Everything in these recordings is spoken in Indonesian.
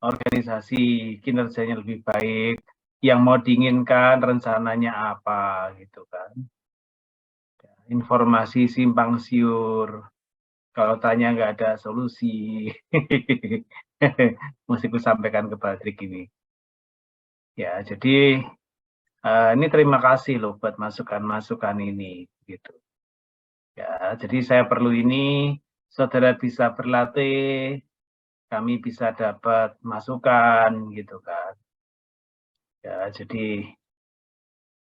organisasi kinerjanya lebih baik, yang mau diinginkan rencananya apa gitu kan. Informasi simpang siur, kalau tanya nggak ada solusi. Mesti ku sampaikan ke Badrik ini. Ya, jadi ini terima kasih loh buat masukan-masukan ini gitu. Ya, jadi saya perlu ini, saudara bisa berlatih, kami bisa dapat masukan gitu kan. Ya, jadi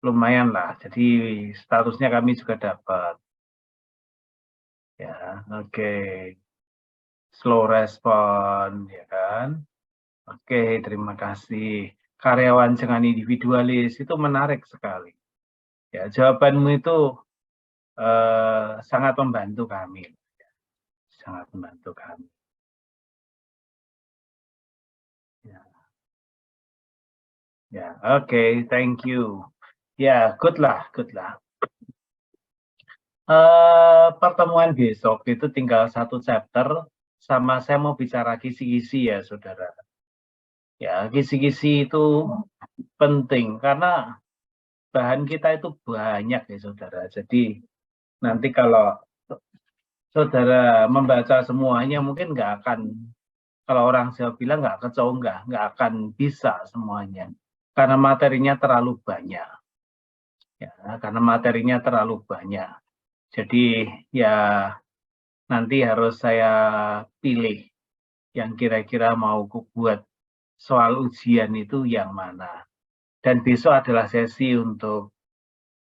lumayan lah. Jadi statusnya kami juga dapat. Ya, oke. Slow respon, ya kan. Oke, terima kasih. Karyawan jangan individualis, itu menarik sekali. Ya, jawabanmu itu sangat membantu kami. Sangat membantu kami. Ya, ya, oke, thank you. Ya, good lah, good lah. Pertemuan besok itu tinggal 1 chapter, sama saya mau bicara kisi-kisi ya, saudara. Ya, kisi-kisi itu penting karena bahan kita itu banyak ya, saudara. Jadi nanti kalau saudara membaca semuanya mungkin nggak akan, kalau orang Jawa bilang nggak keconggah, nggak akan bisa semuanya. Karena materinya terlalu banyak. Ya, karena materinya terlalu banyak. Jadi ya nanti harus saya pilih yang kira-kira mau buat soal ujian itu yang mana. Dan besok adalah sesi untuk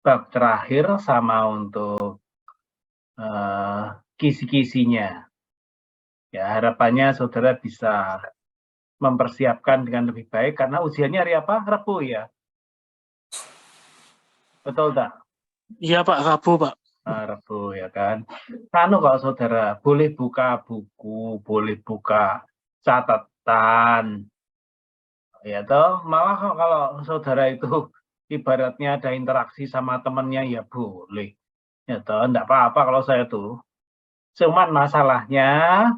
bab terakhir sama untuk kisi-kisinya. Ya, harapannya saudara bisa mempersiapkan dengan lebih baik karena ujiannya hari apa? Rabu ya. Betul tak? Iya Pak, Rabu Pak. Rabu ya kan. Kalau saudara boleh buka buku, boleh buka catatan. Ya toh, malah kalau saudara itu ibaratnya ada interaksi sama temannya ya boleh. Ya toh, enggak apa-apa kalau saya tuh. Cuman masalahnya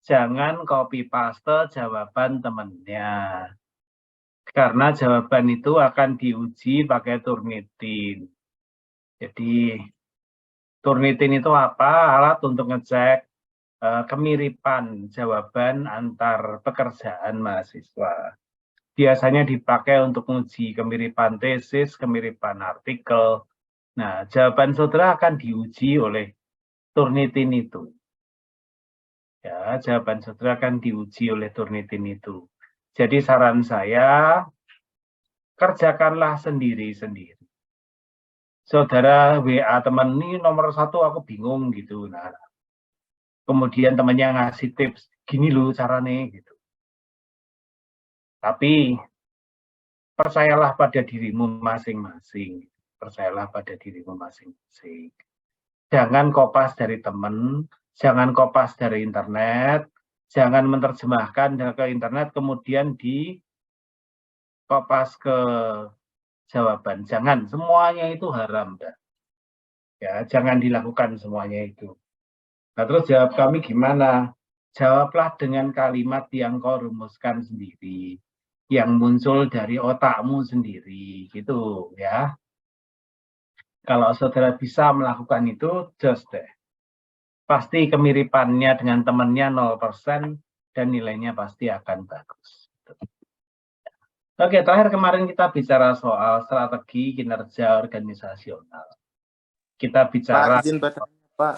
jangan copy paste jawaban temennya. Karena jawaban itu akan diuji pakai Turnitin. Jadi Turnitin itu apa? Alat untuk ngecek kemiripan jawaban antar pekerjaan mahasiswa. Biasanya dipakai untuk menguji kemiripan tesis, kemiripan artikel. Nah, jawaban saudara akan diuji oleh Turnitin itu. Ya, jawaban saudara akan diuji oleh Turnitin itu. Jadi saran saya, kerjakanlah sendiri-sendiri. Saudara WA teman ini nomor 1 aku bingung gitu. Nah, kemudian temannya ngasih tips, gini loh caranya gitu. Tapi percayalah pada dirimu masing-masing. Percayalah pada dirimu masing-masing. Jangan kopas dari teman, jangan kopas dari internet, jangan menerjemahkan ke internet kemudian di kopas ke jawaban. Jangan, semuanya itu haram. Ya, jangan dilakukan semuanya itu. Nah, terus jawab kami gimana? Jawablah dengan kalimat yang kau rumuskan sendiri, yang muncul dari otakmu sendiri, gitu ya. Kalau saudara bisa melakukan itu, just deh. Pasti kemiripannya dengan temannya 0% dan nilainya pasti akan bagus. Oke, terakhir kemarin kita bicara soal strategi kinerja organisasional. Kita bicara... Pak, izin bertanya, Pak.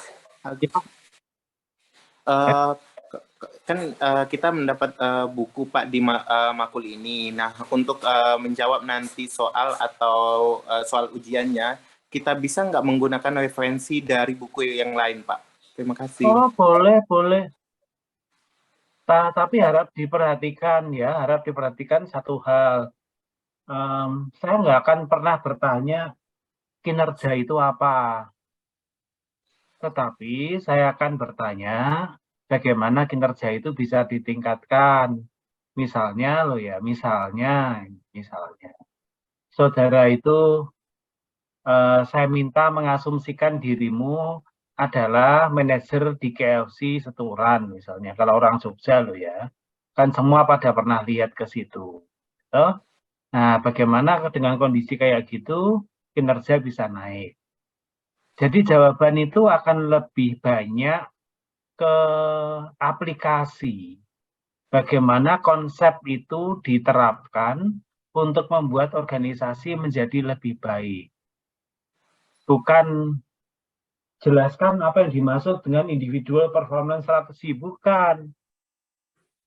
Kan kita mendapat buku Pak di makul ini. Nah, untuk menjawab nanti soal atau soal ujiannya, kita bisa nggak menggunakan referensi dari buku yang lain, Pak? Terima kasih. Oh, boleh, boleh. Tapi harap diperhatikan ya, harap diperhatikan satu hal. Saya nggak akan pernah bertanya kinerja itu apa. Tetapi saya akan bertanya bagaimana kinerja itu bisa ditingkatkan. Misalnya loh ya, misalnya. Saudara itu saya minta mengasumsikan dirimu adalah manajer di KFC Seturan misalnya. Kalau orang Jogja loh ya. Kan semua pada pernah lihat ke situ. Toh? Nah, bagaimana dengan kondisi kayak gitu, kinerja bisa naik. Jadi jawaban itu akan lebih banyak ke aplikasi. Bagaimana konsep itu diterapkan untuk membuat organisasi menjadi lebih baik. Bukan jelaskan apa yang dimaksud dengan individual performance strategy, bukan.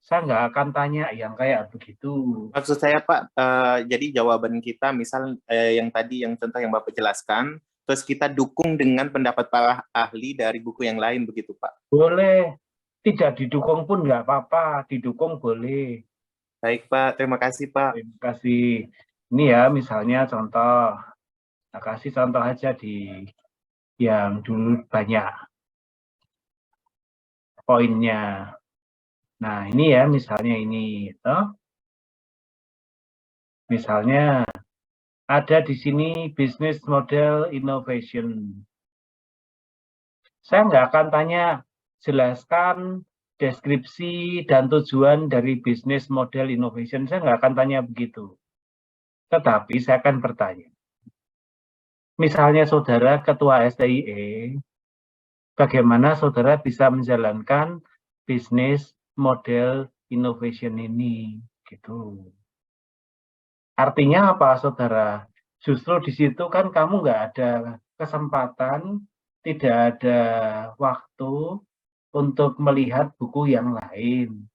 Saya nggak akan tanya yang kayak begitu. Maksud saya Pak, jadi jawaban kita misal yang tadi yang contoh yang Bapak jelaskan, terus kita dukung dengan pendapat para ahli dari buku yang lain begitu Pak. Boleh, tidak didukung pun nggak apa-apa, didukung boleh. Baik Pak, terima kasih Pak. Terima kasih. Ini ya misalnya contoh, nah, kasih contoh aja di yang dulu banyak poinnya. Nah ini ya misalnya ini, toh. Misalnya ada di sini business model innovation. Saya nggak akan tanya, jelaskan deskripsi dan tujuan dari business model innovation. Saya nggak akan tanya begitu. Tetapi saya akan bertanya, misalnya saudara ketua STIE, bagaimana saudara bisa menjalankan business model innovation ini? Gitu. Artinya apa, saudara? Justru di situ kan kamu nggak ada kesempatan, tidak ada waktu untuk melihat buku yang lain.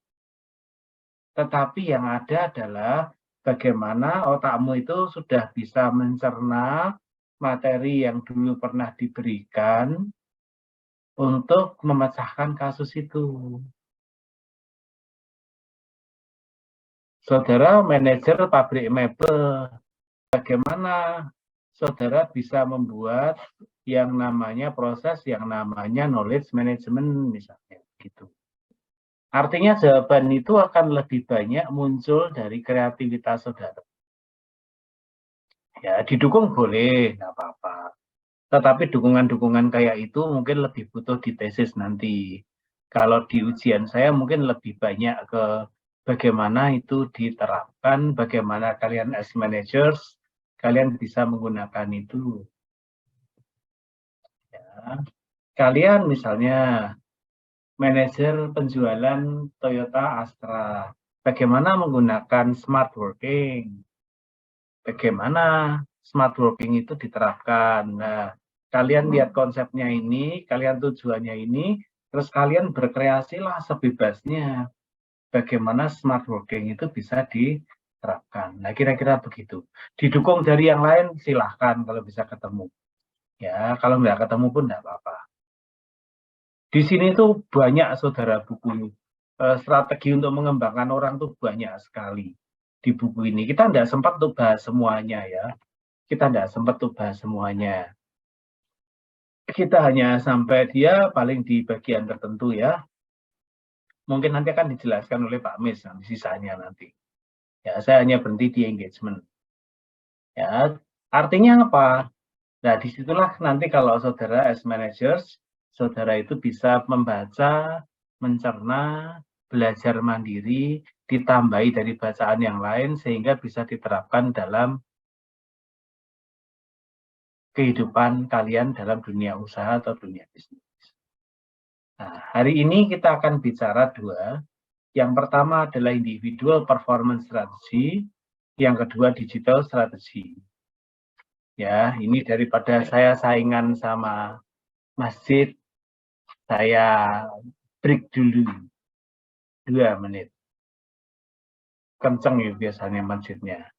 Tetapi yang ada adalah bagaimana otakmu itu sudah bisa mencerna materi yang dulu pernah diberikan untuk memecahkan kasus itu. Saudara manajer pabrik mebel, bagaimana saudara bisa membuat yang namanya proses yang namanya knowledge management misalnya gitu. Artinya jawaban itu akan lebih banyak muncul dari kreativitas saudara. Ya, didukung boleh, nggak apa-apa. Tetapi dukungan-dukungan kayak itu mungkin lebih butuh di tesis nanti. Kalau di ujian saya mungkin lebih banyak ke bagaimana itu diterapkan, bagaimana kalian as managers, kalian bisa menggunakan itu. Ya. Kalian misalnya manajer penjualan Toyota Astra, bagaimana menggunakan smart working, bagaimana smart working itu diterapkan. Nah, kalian lihat konsepnya ini, kalian tujuannya ini, terus kalian berkreasilah sebebasnya bagaimana smart working itu bisa diterapkan. Nah, kira-kira begitu. Didukung dari yang lain silahkan kalau bisa ketemu. Ya, kalau nggak ketemu pun nggak apa-apa. Di sini tuh banyak saudara buku strategi untuk mengembangkan orang tuh banyak sekali di buku ini. Kita tidak sempat untuk bahas semuanya ya. Kita tidak sempat untuk bahas semuanya. Kita hanya sampai dia paling di bagian tertentu ya. Mungkin nanti akan dijelaskan oleh Pak Mis nanti sisanya nanti. Ya, saya hanya berhenti di engagement. Ya, artinya apa? Nah, disitulah nanti kalau saudara as managers, saudara itu bisa membaca, mencerna, belajar mandiri, ditambahi dari bacaan yang lain, sehingga bisa diterapkan dalam kehidupan kalian dalam dunia usaha atau dunia bisnis. Nah, hari ini kita akan bicara dua. Yang pertama adalah individual performance strategy, yang kedua digital strategy. Ya, ini daripada saya saingan sama masjid, saya break dulu 2 menit. Kenceng ya biasanya masjidnya.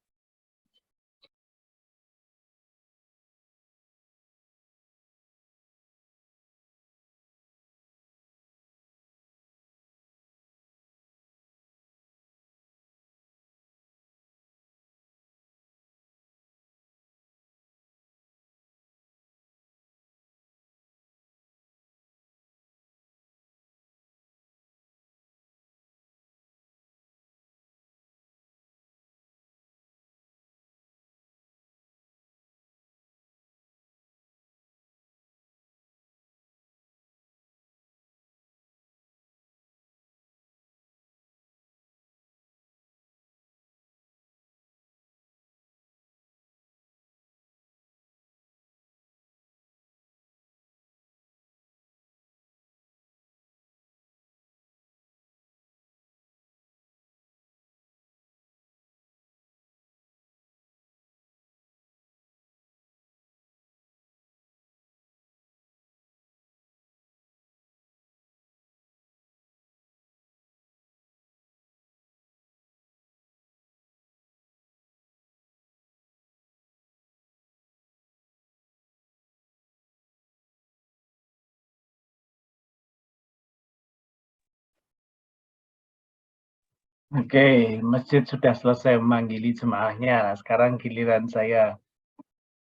Oke, masjid sudah selesai memanggili jemaahnya. Sekarang giliran saya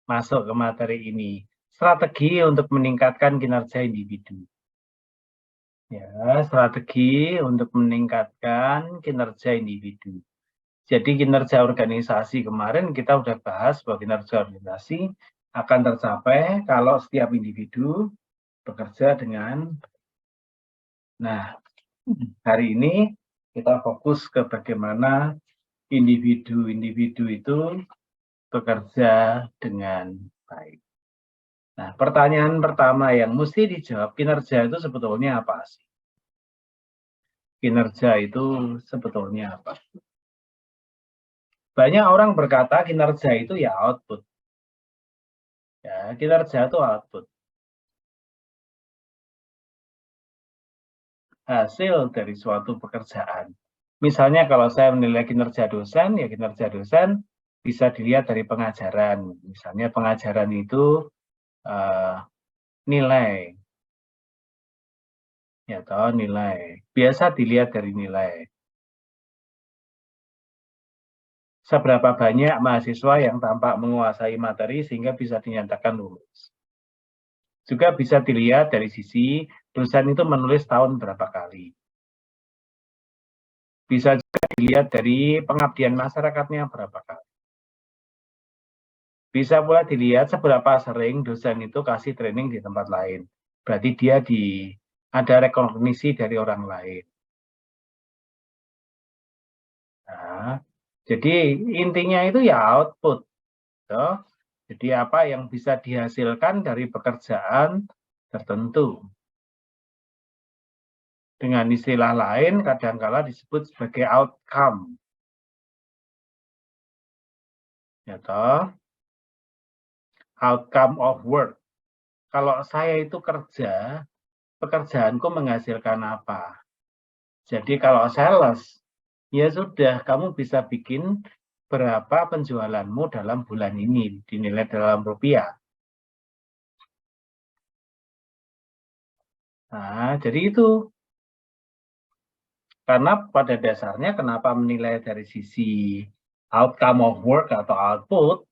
masuk ke materi ini. Strategi untuk meningkatkan kinerja individu. Ya, strategi untuk meningkatkan kinerja individu. Jadi kinerja organisasi kemarin kita udah bahas bahwa kinerja organisasi akan tercapai kalau setiap individu bekerja dengan. Nah, hari ini kita fokus ke bagaimana individu-individu itu bekerja dengan baik. Nah, pertanyaan pertama yang mesti dijawab, kinerja itu sebetulnya apa sih? Kinerja itu sebetulnya apa? Banyak orang berkata kinerja itu ya output. Ya, kinerja itu output. Hasil dari suatu pekerjaan. Misalnya kalau saya menilai kinerja dosen, ya kinerja dosen bisa dilihat dari pengajaran. Misalnya pengajaran itu nilai. Ya toh nilai. Biasa dilihat dari nilai. Seberapa banyak mahasiswa yang tampak menguasai materi sehingga bisa dinyatakan lulus. Juga bisa dilihat dari sisi dosen itu menulis tahun berapa kali. Bisa juga dilihat dari pengabdian masyarakatnya berapa kali. Bisa pula dilihat seberapa sering dosen itu kasih training di tempat lain. Berarti dia ada rekognisi dari orang lain. Nah, jadi intinya itu ya output. Toh. Jadi apa yang bisa dihasilkan dari pekerjaan tertentu. Dengan istilah lain kadangkala disebut sebagai outcome. Ya toh? Outcome of work. Kalau saya itu kerja, pekerjaanku menghasilkan apa? Jadi kalau sales, ya sudah kamu bisa bikin berapa penjualanmu dalam bulan ini dinilai dalam rupiah. Nah, jadi itu. Karena pada dasarnya kenapa menilai dari sisi outcome of work atau output,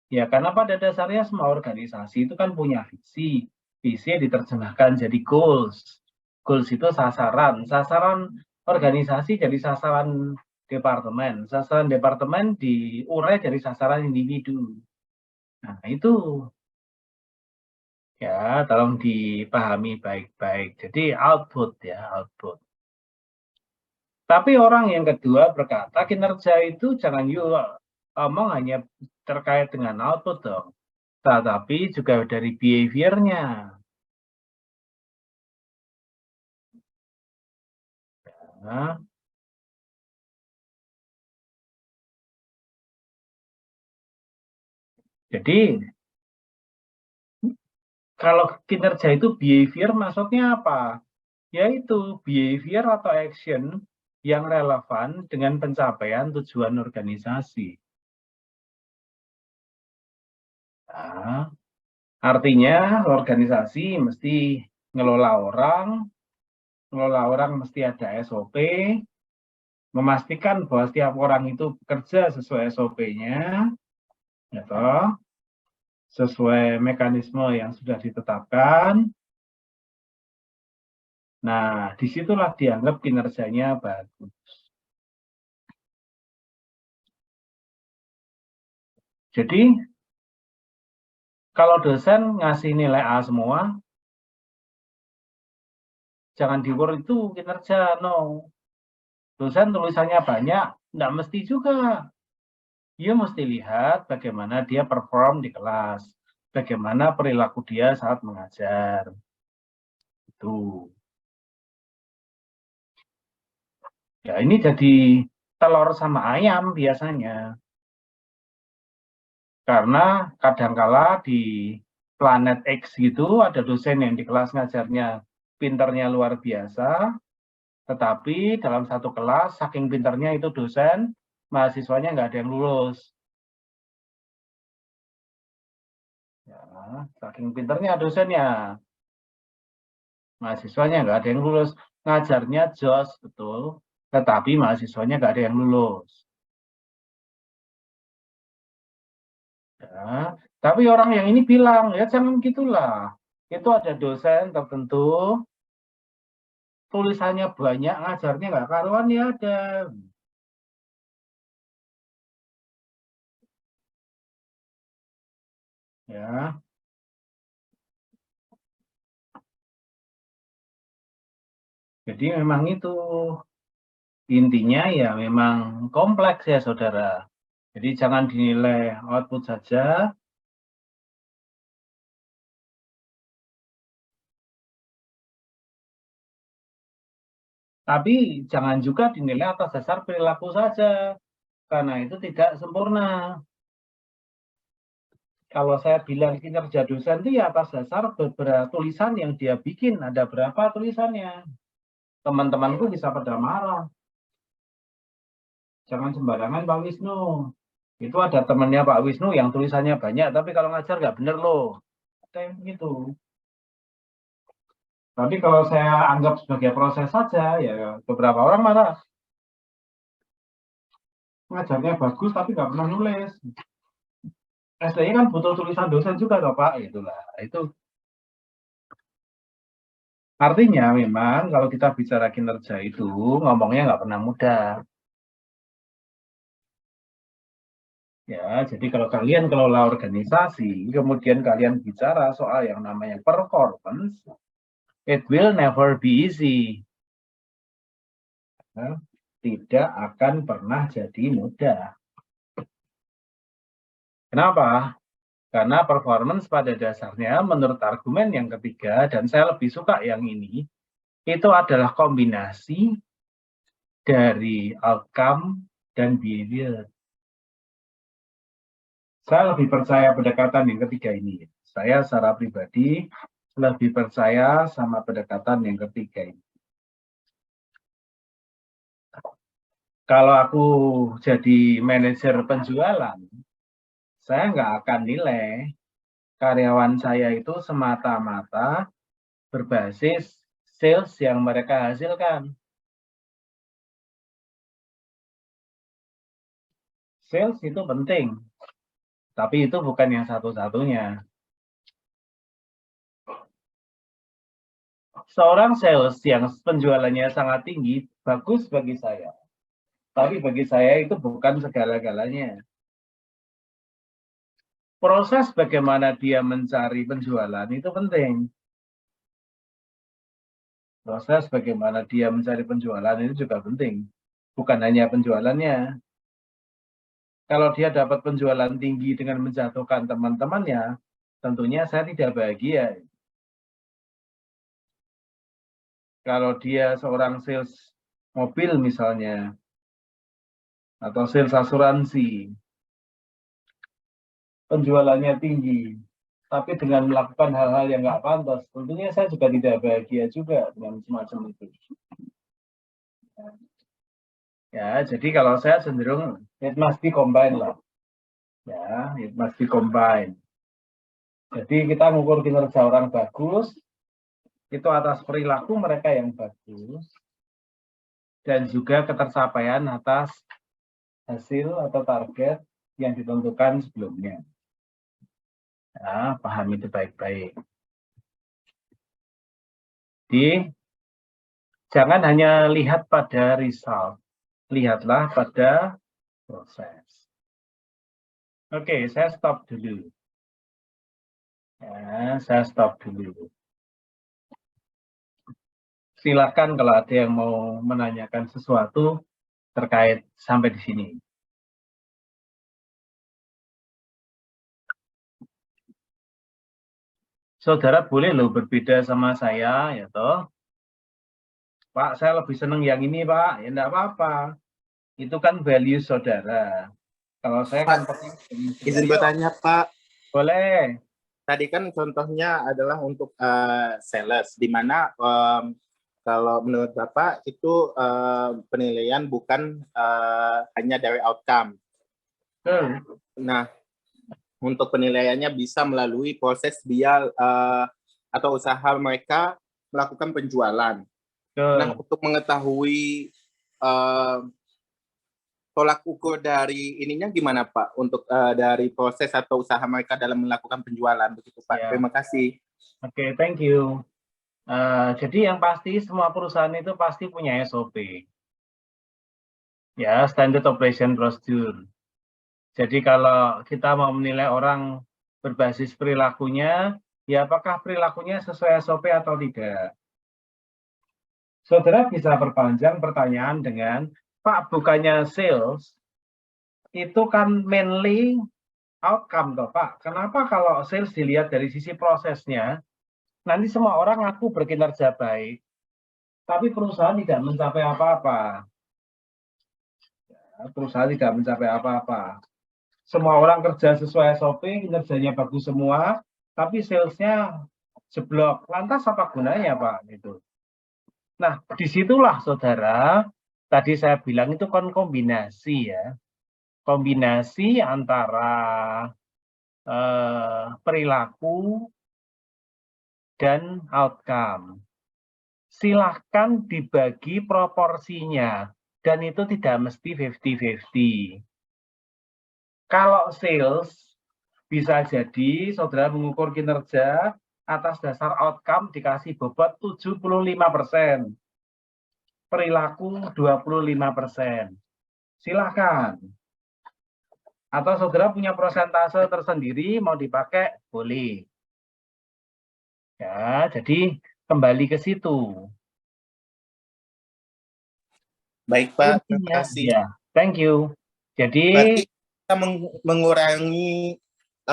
ya karena pada dasarnya semua organisasi itu kan punya visi. Visi diterjemahkan jadi goals. Goals itu sasaran. Sasaran organisasi jadi sasaran departemen. Sasaran departemen diurai dari sasaran individu. Nah, itu ya tolong dipahami baik-baik. Jadi output ya, output. Tapi orang yang kedua berkata kinerja itu jangan omong hanya terkait dengan output dong, tetapi juga dari behavior-nya. Nah, jadi kalau kinerja itu behavior maksudnya apa? Yaitu behavior atau action yang relevan dengan pencapaian tujuan organisasi. Nah, artinya organisasi mesti ngelola orang mesti ada SOP, memastikan bahwa setiap orang itu bekerja sesuai SOP-nya, ya toh, sesuai mekanisme yang sudah ditetapkan. Nah, disitulah dianggap kinerjanya bagus. Jadi, kalau dosen ngasih nilai A semua, jangan diukur itu kinerja, no. Dosen tulisannya banyak, enggak mesti juga. Dia mesti lihat bagaimana dia perform di kelas, bagaimana perilaku dia saat mengajar. Itu. Ya, ini jadi telur sama ayam biasanya. Karena kadangkala di planet X gitu ada dosen yang di kelas ngajarnya pinternya luar biasa, tetapi dalam satu kelas saking pinternya itu dosen, mahasiswanya nggak ada yang lulus. Ya, saking pinternya dosennya, mahasiswanya nggak ada yang lulus. Ngajarnya jos, betul, tetapi mahasiswanya nggak ada yang lulus. Ya, tapi orang yang ini bilang, ya jangan gitulah. Itu ada dosen tertentu, tulisannya banyak, ngajarnya nggak karuan, ya ada. Ya, jadi memang itu intinya ya memang kompleks ya saudara. Jadi jangan dinilai output saja, tapi jangan juga dinilai atas dasar perilaku saja, karena itu tidak sempurna. Kalau saya bilang kinerja dosen itu ya atas dasar beberapa tulisan yang dia bikin, ada berapa tulisannya. Teman-temanku bisa pada marah. Jangan sembarangan Pak Wisnu. Itu ada temannya Pak Wisnu yang tulisannya banyak, tapi kalau ngajar nggak bener loh. Kayak gitu. Tapi kalau saya anggap sebagai proses saja, ya beberapa orang marah. Ngajarnya bagus, tapi nggak pernah nulis. SDI kan butuh tulisan dosen juga, toh, Pak. Itulah. Itu artinya memang kalau kita bicara kinerja itu, ngomongnya nggak pernah mudah. Ya, jadi kalau kalian kelola organisasi, kemudian kalian bicara soal yang namanya performance, it will never be easy. Nah, tidak akan pernah jadi mudah. Kenapa? Karena performance pada dasarnya menurut argumen yang ketiga, dan saya lebih suka yang ini, itu adalah kombinasi dari outcome dan behavior. Saya lebih percaya pendekatan yang ketiga ini. Saya secara pribadi lebih percaya sama pendekatan yang ketiga ini. Kalau aku jadi manajer penjualan, saya nggak akan nilai karyawan saya itu semata-mata berbasis sales yang mereka hasilkan. Sales itu penting, tapi itu bukan yang satu-satunya. Seorang sales yang penjualannya sangat tinggi, bagus bagi saya. Tapi bagi saya itu bukan segala-galanya. Proses bagaimana dia mencari penjualan itu penting. Proses bagaimana dia mencari penjualan itu juga penting. Bukan hanya penjualannya. Kalau dia dapat penjualan tinggi dengan menjatuhkan teman-temannya, tentunya saya tidak bahagia. Kalau dia seorang sales mobil misalnya, atau sales asuransi, penjualannya tinggi, tapi dengan melakukan hal-hal yang nggak pantas, tentunya saya juga tidak bahagia juga dengan semacam itu. Ya, jadi kalau saya cenderung it must be combined lah. Ya, it must be combined. Jadi kita mengukur kinerja orang bagus, itu atas perilaku mereka yang bagus, dan juga ketercapaian atas hasil atau target yang ditentukan sebelumnya. Ya, paham itu baik-baik. Jadi, jangan hanya lihat pada result, lihatlah pada proses. Oke, saya stop dulu. Ya, saya stop dulu. Silakan kalau ada yang mau menanyakan sesuatu terkait sampai di sini. Saudara boleh loh berbeda sama saya, ya toh. Pak, saya lebih senang yang ini, Pak. Ya enggak apa-apa. Itu kan value saudara. Kalau saya kan izin bertanya Pak. Boleh. Tadi kan contohnya adalah untuk sales, di mana kalau menurut Bapak itu penilaian bukan hanya dari outcome. Nah, untuk penilaiannya bisa melalui proses dia atau usaha mereka melakukan penjualan. Nah, untuk mengetahui tolak ukur dari ininya gimana Pak untuk dari proses atau usaha mereka dalam melakukan penjualan begitu Pak. Ya. Terima kasih. Oke, thank you. Jadi yang pasti semua perusahaan itu pasti punya SOP. Ya, Standard Operation Procedure. Jadi kalau kita mau menilai orang berbasis perilakunya, ya apakah perilakunya sesuai SOP atau tidak. Saudara bisa perpanjang pertanyaan dengan, Pak, bukannya sales, itu kan mainly outcome toh Pak. Kenapa kalau sales dilihat dari sisi prosesnya, nanti semua orang ngaku berkinerja baik, tapi perusahaan tidak mencapai apa-apa. Perusahaan tidak mencapai apa-apa. Semua orang kerja sesuai SOP, kinerjanya bagus semua, tapi salesnya jeblok. Lantas apa gunanya Pak? Gitu. Nah, disitulah saudara, tadi saya bilang itu kan kombinasi ya. Kombinasi antara perilaku dan outcome. Silahkan dibagi proporsinya, dan itu tidak mesti 50-50. Kalau sales, bisa jadi saudara mengukur kinerja atas dasar outcome dikasih bobot 75%. Perilaku 25%. Silahkan. Atau saudara punya persentase tersendiri, mau dipakai, boleh. Ya, jadi kembali ke situ. Baik Pak, terima kasih. Ya, thank you. Jadi berarti kita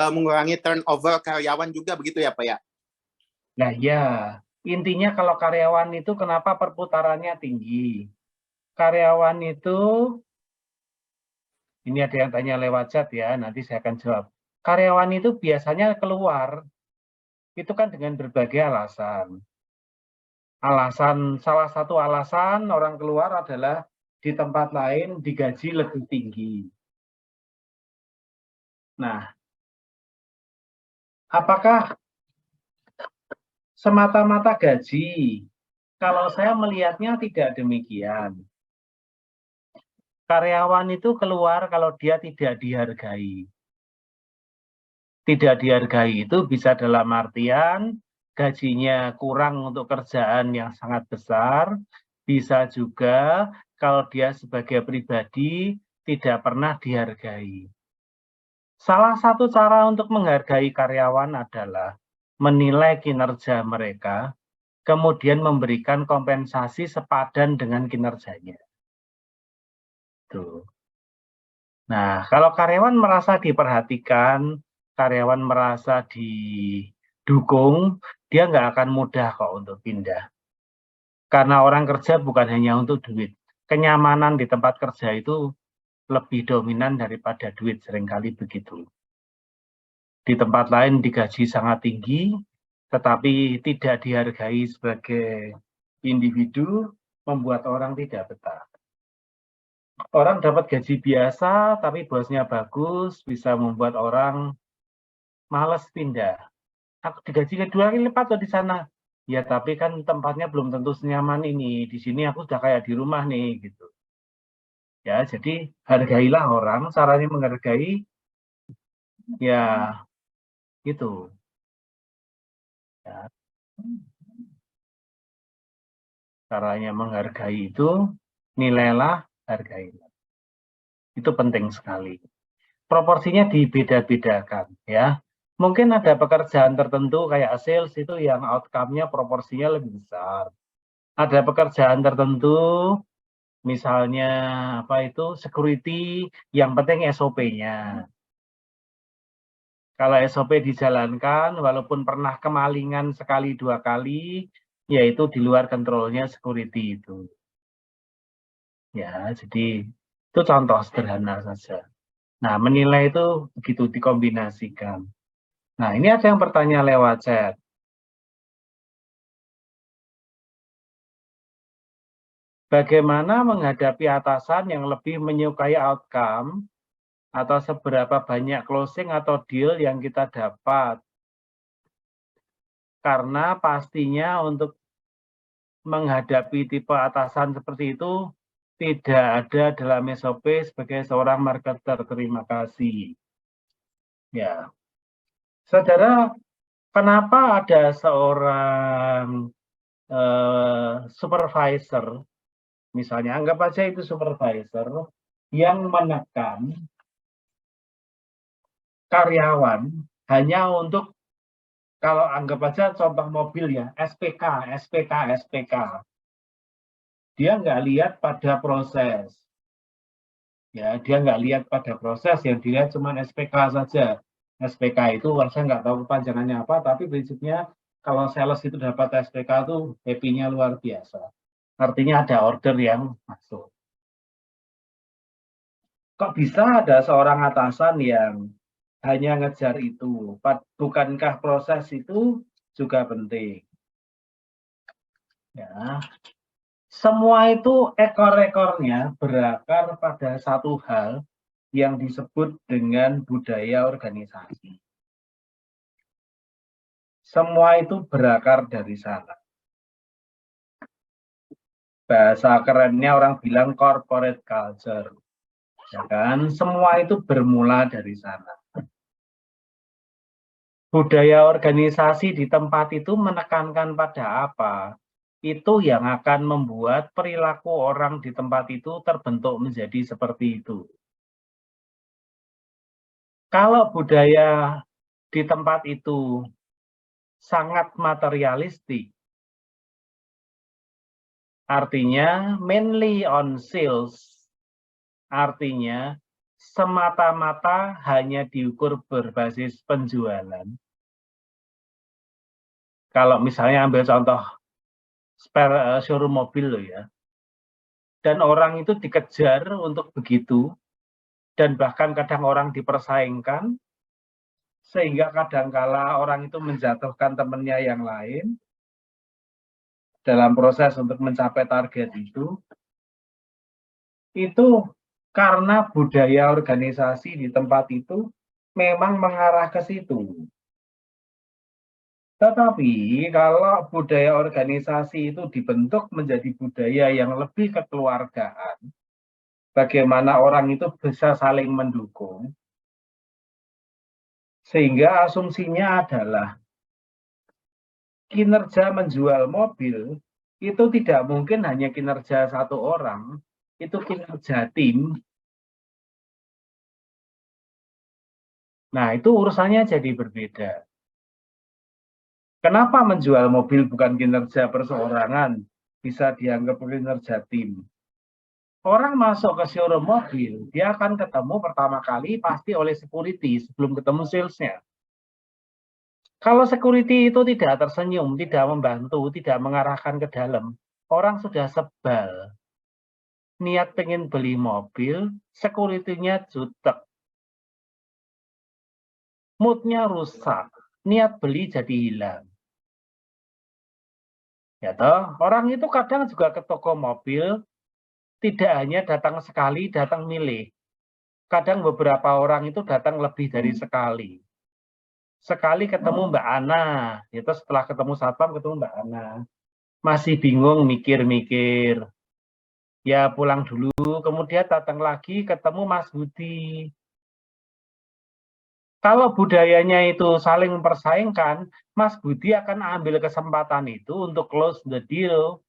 mengurangi turnover karyawan juga begitu ya Pak ya? Nah ya, intinya kalau karyawan itu kenapa perputarannya tinggi? Karyawan itu, ini ada yang tanya lewat chat ya, nanti saya akan jawab. Karyawan itu biasanya keluar, itu kan dengan berbagai alasan. Salah satu alasan orang keluar adalah di tempat lain digaji lebih tinggi. Nah, apakah semata-mata gaji? Kalau saya melihatnya tidak demikian. Karyawan itu keluar kalau dia tidak dihargai. Tidak dihargai itu bisa dalam artian gajinya kurang untuk kerjaan yang sangat besar, bisa juga kalau dia sebagai pribadi tidak pernah dihargai. Salah satu cara untuk menghargai karyawan adalah menilai kinerja mereka, kemudian memberikan kompensasi sepadan dengan kinerjanya. Tuh. Nah, kalau karyawan merasa diperhatikan, karyawan merasa didukung, dia nggak akan mudah kok untuk pindah. Karena orang kerja bukan hanya untuk duit. Kenyamanan di tempat kerja itu lebih dominan daripada duit, seringkali begitu. Di tempat lain digaji sangat tinggi, tetapi tidak dihargai sebagai individu, membuat orang tidak betah. Orang dapat gaji biasa, tapi bosnya bagus, bisa membuat orang malas pindah. Aku digaji kedua kali lipat loh di sana. Ya, tapi kan tempatnya belum tentu senyaman ini. Di sini aku sudah kayak di rumah nih, gitu. Ya, jadi hargailah orang. Caranya menghargai, ya, gitu. Ya. Caranya menghargai itu, nilailah, hargailah. Itu penting sekali. Proporsinya dibeda-bedakan, ya. Mungkin ada pekerjaan tertentu kayak sales itu yang outcome-nya proporsinya lebih besar. Ada pekerjaan tertentu, misalnya apa itu security, yang penting SOP-nya. Kalau SOP dijalankan, walaupun pernah kemalingan sekali dua kali, yaitu di luar kontrolnya security itu. Ya, jadi itu contoh sederhana saja. Nah, menilai itu begitu dikombinasikan. Nah, ini ada yang bertanya lewat chat. Bagaimana menghadapi atasan yang lebih menyukai outcome atau seberapa banyak closing atau deal yang kita dapat? Karena pastinya untuk menghadapi tipe atasan seperti itu tidak ada dalam SOP sebagai seorang marketer. Terima kasih. Ya, saudara, kenapa ada seorang supervisor, misalnya anggap aja itu supervisor yang menekan karyawan hanya untuk, kalau anggap aja contoh mobil ya, SPK. Dia nggak lihat pada proses. Ya, dia nggak lihat pada proses, yang dilihat cuma SPK saja. SPK itu saya nggak tahu kepanjangannya apa, tapi prinsipnya kalau sales itu dapat SPK itu happy-nya luar biasa. Artinya ada order yang masuk. Kok bisa ada seorang atasan yang hanya ngejar itu? Bukankah proses itu juga penting? Ya, semua itu ekor-ekornya berakar pada satu hal yang disebut dengan budaya organisasi. Semua itu berakar dari sana. Bahasa kerennya orang bilang corporate culture. Ya kan? Semua itu bermula dari sana. Budaya organisasi di tempat itu menekankan pada apa? Itu yang akan membuat perilaku orang di tempat itu terbentuk menjadi seperti itu. Kalau budaya di tempat itu sangat materialistik, artinya mainly on sales, artinya semata-mata hanya diukur berbasis penjualan. Kalau misalnya ambil contoh spare showroom mobil loh ya, dan orang itu dikejar untuk begitu, dan bahkan kadang orang dipersaingkan, sehingga kadangkala orang itu menjatuhkan temannya yang lain dalam proses untuk mencapai target itu karena budaya organisasi di tempat itu memang mengarah ke situ. Tetapi kalau budaya organisasi itu dibentuk menjadi budaya yang lebih kekeluargaan, bagaimana orang itu bisa saling mendukung, sehingga asumsinya adalah kinerja menjual mobil itu tidak mungkin hanya kinerja satu orang, itu kinerja tim. Nah, itu urusannya jadi berbeda. Kenapa menjual mobil bukan kinerja perseorangan, bisa dianggap kinerja tim? Orang masuk ke showroom mobil, dia akan ketemu pertama kali pasti oleh security sebelum ketemu salesnya. Kalau security itu tidak tersenyum, tidak membantu, tidak mengarahkan ke dalam, orang sudah sebal. Niat pengen beli mobil, security-nya jutek. Mood-nya rusak, niat beli jadi hilang. Ya toh, orang itu kadang juga ke toko mobil, tidak hanya datang sekali, datang milih. Kadang beberapa orang itu datang lebih dari sekali. Sekali ketemu Mbak Ana, itu setelah ketemu satpam ketemu Mbak Ana. Masih bingung, mikir-mikir. Ya pulang dulu, kemudian datang lagi ketemu Mas Budi. Kalau budayanya itu saling mempersaingkan, Mas Budi akan ambil kesempatan itu untuk close the deal.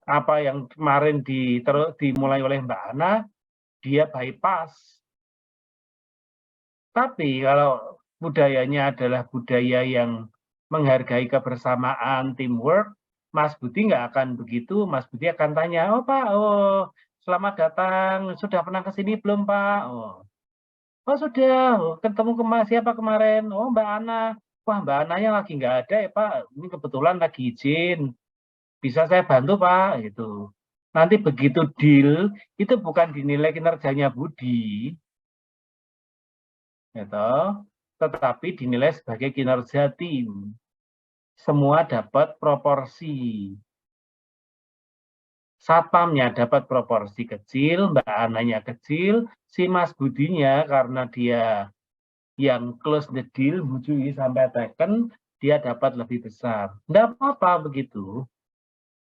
Apa yang kemarin dimulai oleh Mbak Ana, dia bypass. Tapi kalau budayanya adalah budaya yang menghargai kebersamaan, teamwork, Mas Budi nggak akan begitu. Mas Budi akan tanya, oh Pak, oh selamat datang, sudah pernah ke sini belum Pak? Oh sudah, ketemu siapa kemarin? Oh Mbak Ana. Wah Mbak Ananya lagi nggak ada ya Pak, ini kebetulan lagi izin. Bisa saya bantu Pak? Gitu. Nanti begitu deal, itu bukan dinilai kinerjanya Budi, gitu, tetapi dinilai sebagai kinerja tim. Semua dapat proporsi. Satpamnya dapat proporsi kecil, Mbak Ananya kecil, si Mas Budinya karena dia yang close the deal, bujui sampai teken, dia dapat lebih besar. Enggak apa-apa begitu.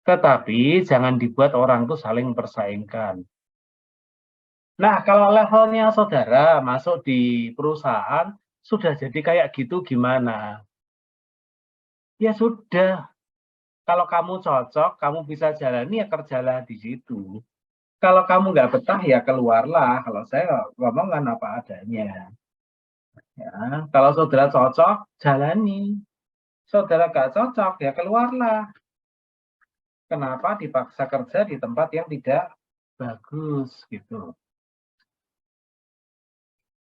Tetapi jangan dibuat orang tuh saling persaingkan. Nah, kalau levelnya saudara masuk di perusahaan, sudah jadi kayak gitu gimana? Ya sudah, kalau kamu cocok, kamu bisa jalani ya kerjalah di situ. Kalau kamu nggak betah ya keluarlah. Kalau saya ngomong kan apa adanya. Ya, kalau saudara cocok, jalani. Saudara nggak cocok ya keluarlah. Kenapa dipaksa kerja di tempat yang tidak bagus gitu.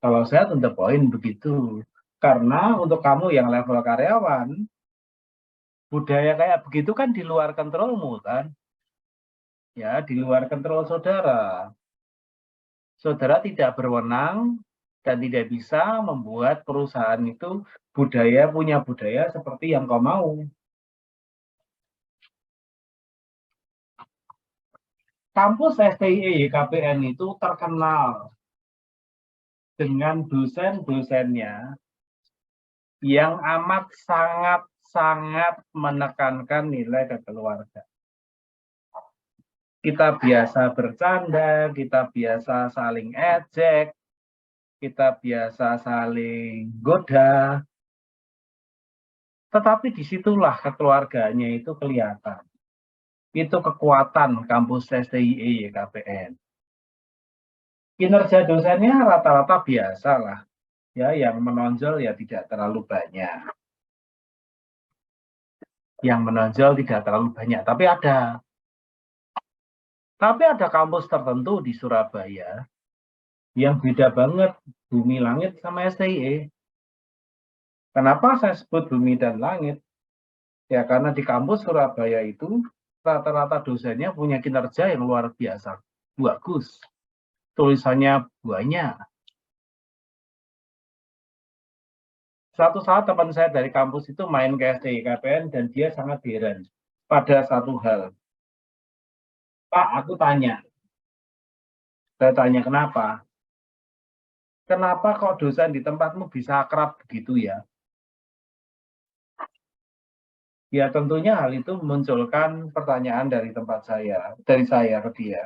Kalau saya to the point begitu. Karena untuk kamu yang level karyawan, budaya kayak begitu kan di luar kontrolmu kan. Ya, di luar kontrol saudara. Saudara tidak berwenang dan tidak bisa membuat perusahaan itu punya budaya seperti yang kau mau. Kampus STIE YKPN itu terkenal dengan dosen-dosennya yang amat sangat menekankan nilai ke keluarga. Kita biasa bercanda, kita biasa saling ejek, kita biasa saling goda, tetapi disitulah kekeluarganya itu kelihatan. Itu kekuatan kampus STIE YKPN. Kinerja dosennya rata-rata biasa lah, ya, yang menonjol ya tidak terlalu banyak. Yang menonjol tidak terlalu banyak, tapi ada. Tapi ada kampus tertentu di Surabaya yang beda banget bumi langit sama STIE. Kenapa saya sebut bumi dan langit? Ya karena di kampus Surabaya itu rata-rata dosennya punya kinerja yang luar biasa, bagus. Tulisannya banyak. Suatu saat teman saya dari kampus itu main ke STIE YKPN dan dia sangat heran pada satu hal. Pak, aku tanya. Saya tanya kenapa? Kenapa kok dosen di tempatmu bisa akrab begitu ya? Ya tentunya hal itu memunculkan pertanyaan dari saya ke dia.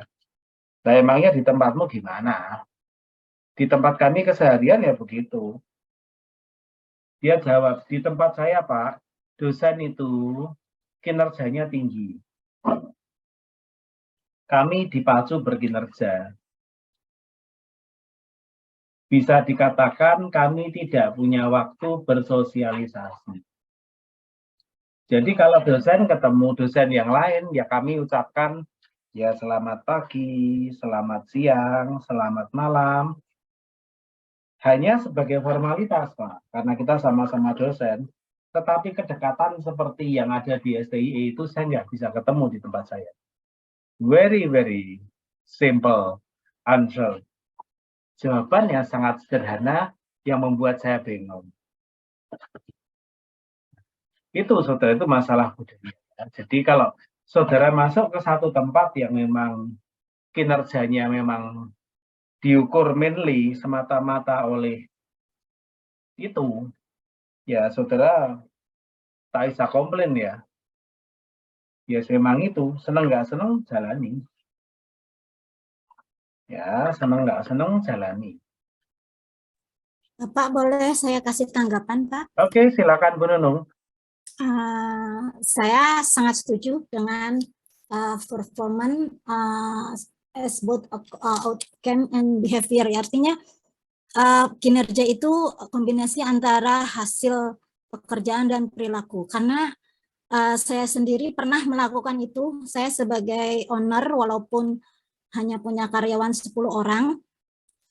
Nah emangnya di tempatmu gimana? Di tempat kami keseharian ya begitu. Dia jawab, di tempat saya Pak, dosen itu kinerjanya tinggi. Kami dipacu berkinerja. Bisa dikatakan kami tidak punya waktu bersosialisasi. Jadi kalau dosen ketemu dosen yang lain, ya kami ucapkan ya selamat pagi, selamat siang, selamat malam. Hanya sebagai formalitas, Pak, karena kita sama-sama dosen. Tetapi kedekatan seperti yang ada di STIE itu saya nggak bisa ketemu di tempat saya. Very, very simple answer. Jawabannya sangat sederhana yang membuat saya bingung. Itu saudara, itu masalah budaya. Jadi kalau saudara masuk ke satu tempat yang memang kinerjanya memang diukur mainly semata-mata oleh itu, ya saudara tak bisa komplain ya. Ya memang itu, seneng nggak seneng jalani. Ya seneng nggak seneng jalani. Pak, boleh saya kasih tanggapan, Pak? Oke, silakan Bu Nunung. Saya sangat setuju dengan performance as both outcome and behavior. Artinya kinerja itu kombinasi antara hasil pekerjaan dan perilaku. Karena saya sendiri pernah melakukan itu. Saya sebagai owner walaupun hanya punya karyawan 10 orang,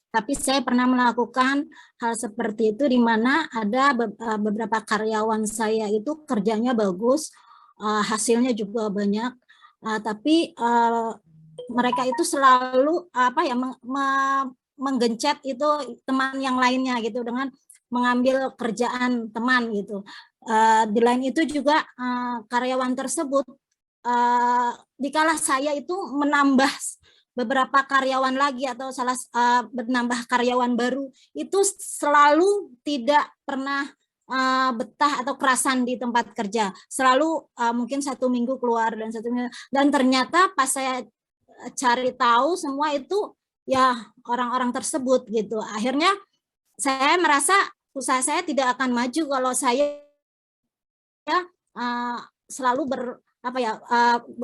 tapi saya pernah melakukan hal seperti itu di mana ada beberapa karyawan saya itu kerjanya bagus, hasilnya juga banyak, tapi mereka itu selalu menggencet itu teman yang lainnya gitu dengan mengambil kerjaan teman gitu. Di lain itu juga karyawan tersebut dikala saya itu menambah beberapa karyawan lagi atau menambah karyawan baru itu selalu tidak pernah betah atau kerasan di tempat kerja. Selalu mungkin 1 minggu keluar dan 1 minggu, dan ternyata pas saya cari tahu semua itu ya orang-orang tersebut gitu. Akhirnya saya merasa usaha saya tidak akan maju kalau saya selalu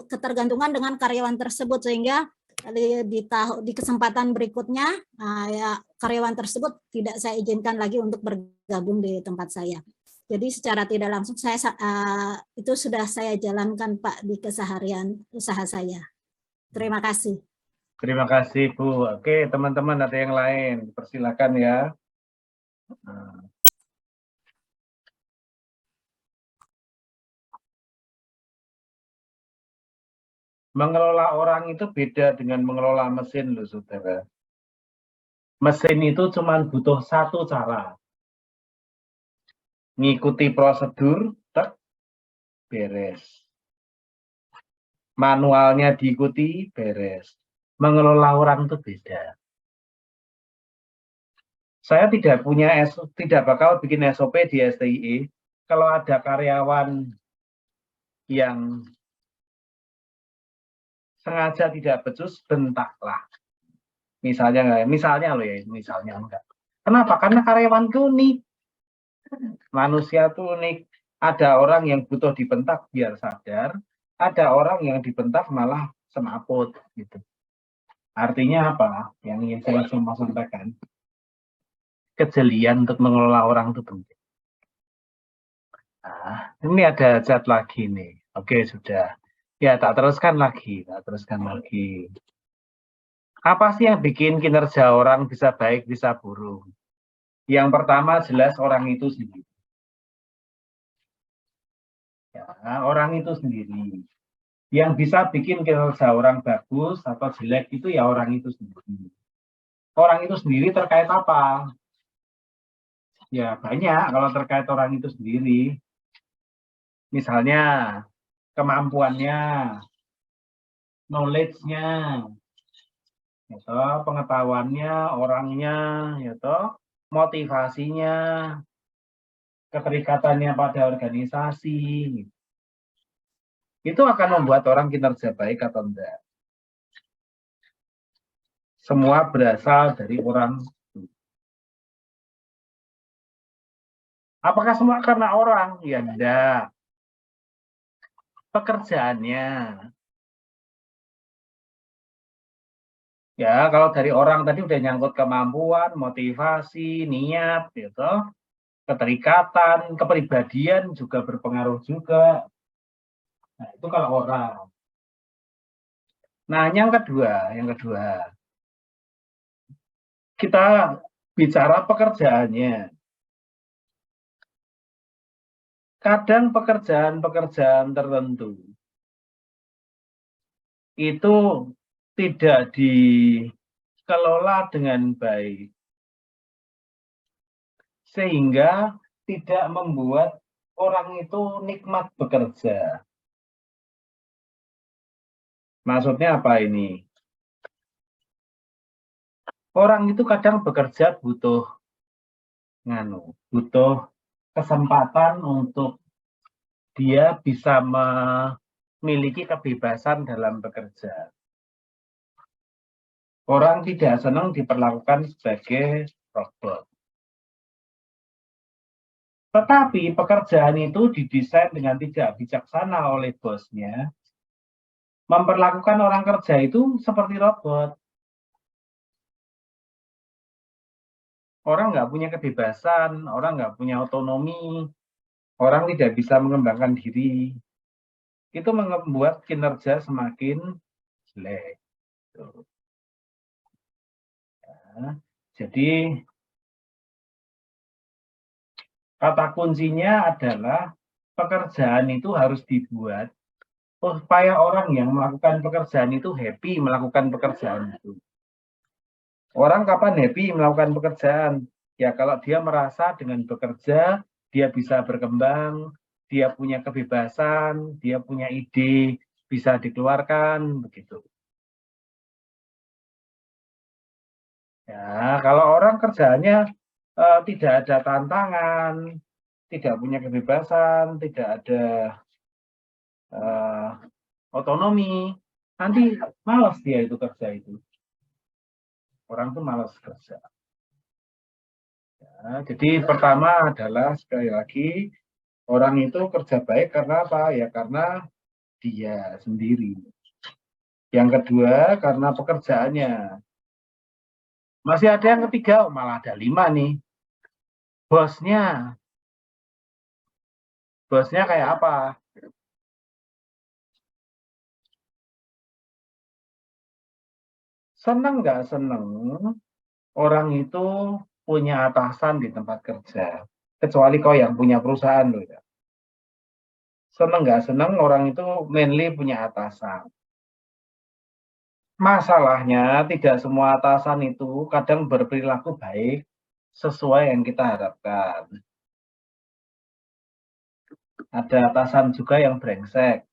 ketergantungan dengan karyawan tersebut, sehingga di kesempatan berikutnya ya karyawan tersebut tidak saya izinkan lagi untuk bergabung di tempat saya. Jadi secara tidak langsung itu sudah saya jalankan Pak di keseharian usaha saya. Terima kasih. Terima kasih Bu. Oke teman-teman, ada yang lain, persilakan ya. Mengelola orang itu beda dengan mengelola mesin loh saudara. Mesin itu cuma butuh satu cara. Ngikuti prosedur, tek, beres. Manualnya diikuti, beres. Mengelola orang itu beda. Saya tidak bakal bikin SOP di STIE kalau ada karyawan yang sengaja tidak becus, bentaklah. Misalnya enggak. Kenapa? Karena karyawan itu unik. Manusia itu unik. Ada orang yang butuh dibentak biar sadar, ada orang yang dibentak malah semaput gitu. Artinya apa? Yang ingin saya sampaikan, kejelian untuk mengelola orang itu penting. Nah, ini ada chat lagi nih. Oke, sudah. Ya, tak teruskan lagi. Apa sih yang bikin kinerja orang bisa baik, bisa buruk? Yang pertama jelas orang itu sendiri. Ya, orang itu sendiri. Yang bisa bikin kinerja orang bagus atau jelek itu ya orang itu sendiri. Orang itu sendiri terkait apa? Ya banyak kalau terkait orang itu sendiri. Misalnya kemampuannya, knowledge-nya, ya pengetahuannya, orangnya, ya motivasinya, keterikatannya pada organisasi. Itu akan membuat orang kinerja baik atau enggak. Semua berasal dari orang. Apakah semua karena orang? Ya enggak. Pekerjaannya. Ya, kalau dari orang tadi udah nyangkut kemampuan, motivasi, niat, gitu. Keterikatan, kepribadian juga berpengaruh juga. Nah, itu kalau orang. Nah, yang kedua, kita bicara pekerjaannya. Kadang pekerjaan-pekerjaan tertentu itu tidak dikelola dengan baik, sehingga tidak membuat orang itu nikmat bekerja. Maksudnya apa ini? Orang itu kadang bekerja butuh kesempatan untuk dia bisa memiliki kebebasan dalam bekerja. Orang tidak senang diperlakukan sebagai robot. Tetapi pekerjaan itu didesain dengan tidak bijaksana oleh bosnya, memperlakukan orang kerja itu seperti robot. Orang nggak punya kebebasan, orang nggak punya otonomi, orang tidak bisa mengembangkan diri. Itu membuat kinerja semakin jelek. Ya, jadi kata kuncinya adalah pekerjaan itu harus dibuat supaya orang yang melakukan pekerjaan itu happy melakukan pekerjaan itu. Orang kapan happy melakukan pekerjaan? Ya kalau dia merasa dengan bekerja, dia bisa berkembang, dia punya kebebasan, dia punya ide, bisa dikeluarkan, begitu. Ya, kalau orang kerjaannya tidak ada tantangan, tidak punya kebebasan, tidak ada otonomi, nanti malas dia itu kerja itu. Orang tuh malas kerja. Ya, jadi pertama adalah sekali lagi orang itu kerja baik karena apa? Ya karena dia sendiri. Yang kedua karena pekerjaannya. Masih ada yang ketiga, malah ada 5 nih. Bosnya. Bosnya kayak apa? Seneng nggak seneng orang itu punya atasan di tempat kerja. Kecuali kau yang punya perusahaan loh ya. Seneng nggak seneng orang itu mainly punya atasan. Masalahnya tidak semua atasan itu kadang berperilaku baik sesuai yang kita harapkan. Ada atasan juga yang brengsek.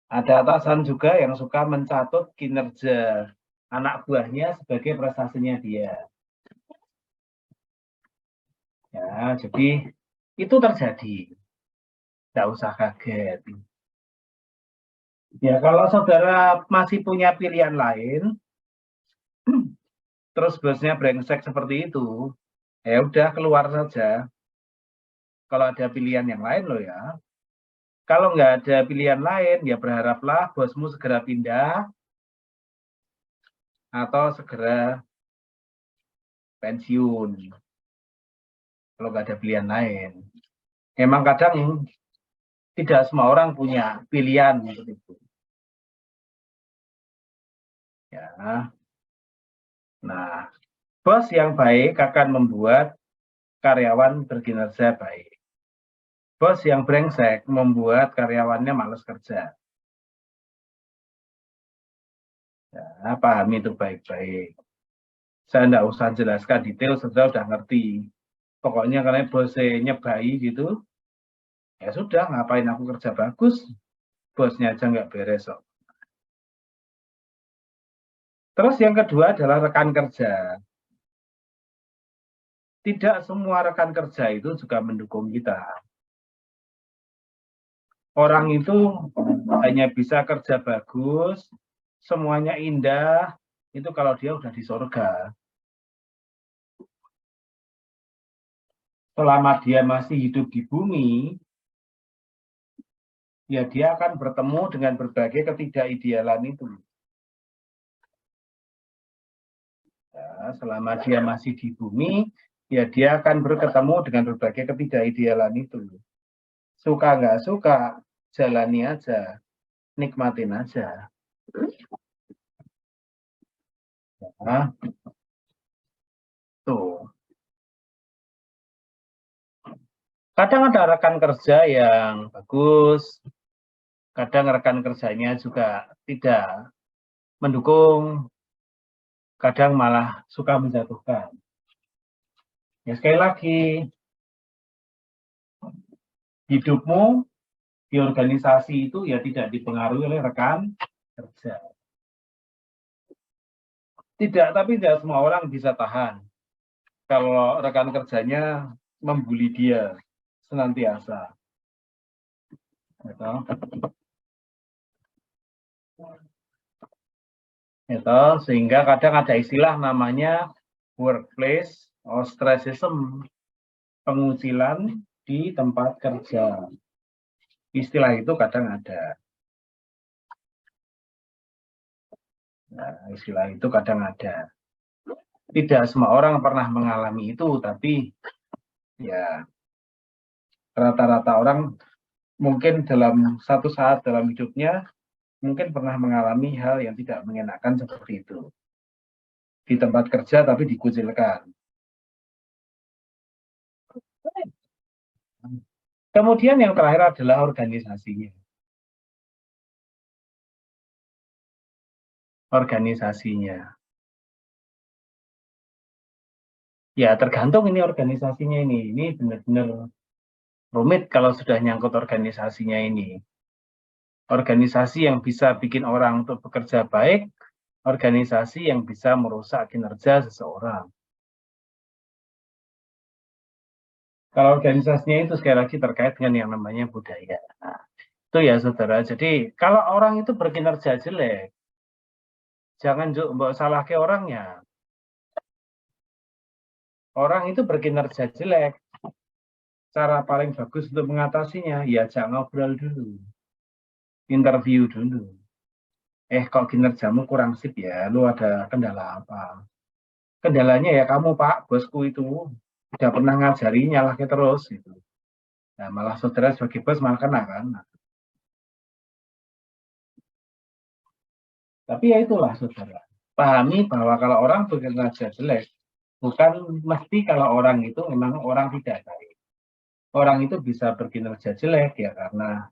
Ada atasan juga yang suka mencatut kinerja anak buahnya sebagai prestasinya dia. Ya, jadi itu terjadi. Tidak usah kaget. Ya, kalau saudara masih punya pilihan lain, terus bosnya brengsek seperti itu, ya udah keluar saja. Kalau ada pilihan yang lain loh ya. Kalau nggak ada pilihan lain, ya berharaplah bosmu segera pindah atau segera pensiun. Kalau nggak ada pilihan lain. Emang kadang tidak semua orang punya pilihan seperti itu. Ya. Nah, bos yang baik akan membuat karyawan berkinerja baik. Bos yang brengsek membuat karyawannya malas kerja. Ya, pahami itu baik-baik. Saya enggak usah jelaskan detail, saudara udah ngerti. Pokoknya kalau bosnya nyebai gitu, ya sudah, ngapain aku kerja bagus, bosnya aja nggak beres kok. Terus yang kedua adalah rekan kerja. Tidak semua rekan kerja itu juga mendukung kita. Orang itu hanya bisa kerja bagus, semuanya indah, itu kalau dia udah di surga. Selama dia masih hidup di bumi, ya dia akan bertemu dengan berbagai ketidakidealan itu. Ya, selama dia masih di bumi, ya dia akan bertemu dengan berbagai ketidakidealan itu. Suka nggak suka, jalani aja, nikmatin aja. Nah, tuh. Kadang ada rekan kerja yang bagus, kadang rekan kerjanya juga tidak mendukung, kadang malah suka menjatuhkan. Ya sekali lagi, hidupmu di organisasi itu ya tidak dipengaruhi oleh rekan kerja. Tidak, tapi tidak semua orang bisa tahan kalau rekan kerjanya membuli dia senantiasa. Gitu. Sehingga kadang ada istilah namanya workplace ostracism, pengucilan di tempat kerja. Istilah itu kadang ada. Nah, istilah itu kadang ada. Tidak semua orang pernah mengalami itu, tapi ya rata-rata orang mungkin dalam satu saat dalam hidupnya mungkin pernah mengalami hal yang tidak mengenakan seperti itu. Di tempat kerja tapi dikucilkan. Kemudian yang terakhir adalah organisasinya. Organisasinya. Ya tergantung ini organisasinya ini. Ini benar-benar rumit kalau sudah nyangkut organisasinya ini. Organisasi yang bisa bikin orang untuk bekerja baik, organisasi yang bisa merusak kinerja seseorang. Kalau organisasinya itu sekali lagi terkait dengan yang namanya budaya. Nah, itu ya saudara. Jadi kalau orang itu berkinerja jelek, jangan mbok salahke orangnya. Orang itu berkinerja jelek. Cara paling bagus untuk mengatasinya, ya jangan ngobrol dulu. Interview dulu. Kok kinerjamu kurang sip ya, lu ada kendala apa? Kendalanya ya kamu Pak, bosku itu udah pernah ngajari nyalahnya terus gitu. Nah, malah saudara sebagai bos malah kena kan. Nah, tapi ya itulah saudara. Pahami bahwa kalau orang berkinerja jelek, bukan mesti kalau orang itu memang orang tidak baik. Orang itu bisa berkinerja jelek ya karena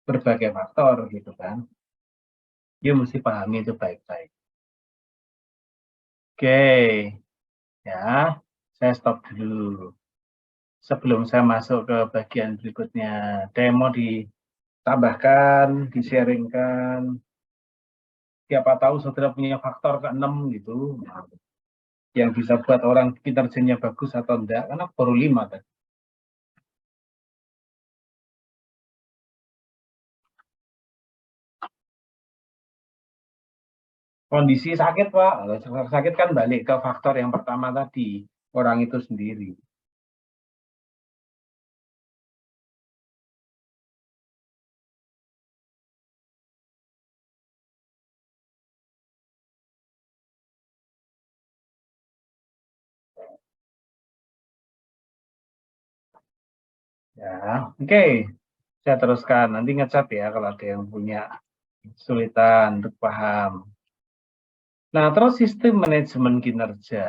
berbagai faktor gitu kan. Dia mesti pahami itu baik-baik. Oke, ya, saya stop dulu. Sebelum saya masuk ke bagian berikutnya, demo ditambahkan, di-sharingkan. Siapa tahu saudara punya faktor ke-6 gitu, yang bisa buat orang kinerjanya bagus atau enggak, karena baru 5 kan. Kondisi sakit Pak, sakit kan balik ke faktor yang pertama tadi, orang itu sendiri. Ya, oke. Saya teruskan, nanti ngecat ya kalau ada yang punya kesulitan untuk paham. Nah, terus sistem manajemen kinerja.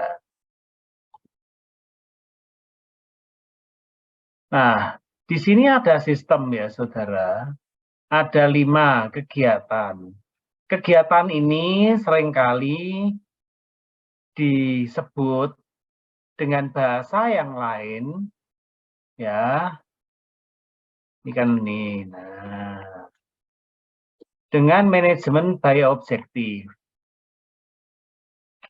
Nah, di sini ada sistem ya, saudara. Ada 5 kegiatan. Kegiatan ini seringkali disebut dengan bahasa yang lain, ya. Ini kan ini. Nah, dengan manajemen by objektif.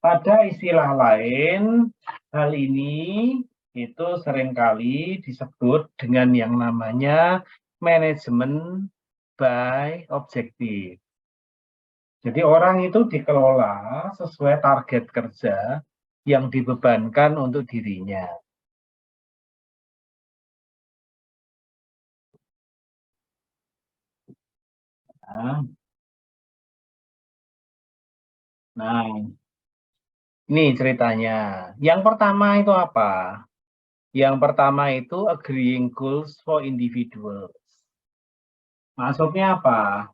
Pada istilah lain, hal ini itu seringkali disebut dengan yang namanya manajemen by objektif. Jadi orang itu dikelola sesuai target kerja yang dibebankan untuk dirinya. Nah, ini ceritanya. Yang pertama itu apa? Yang pertama itu agreeing goals for individuals. Maksudnya apa?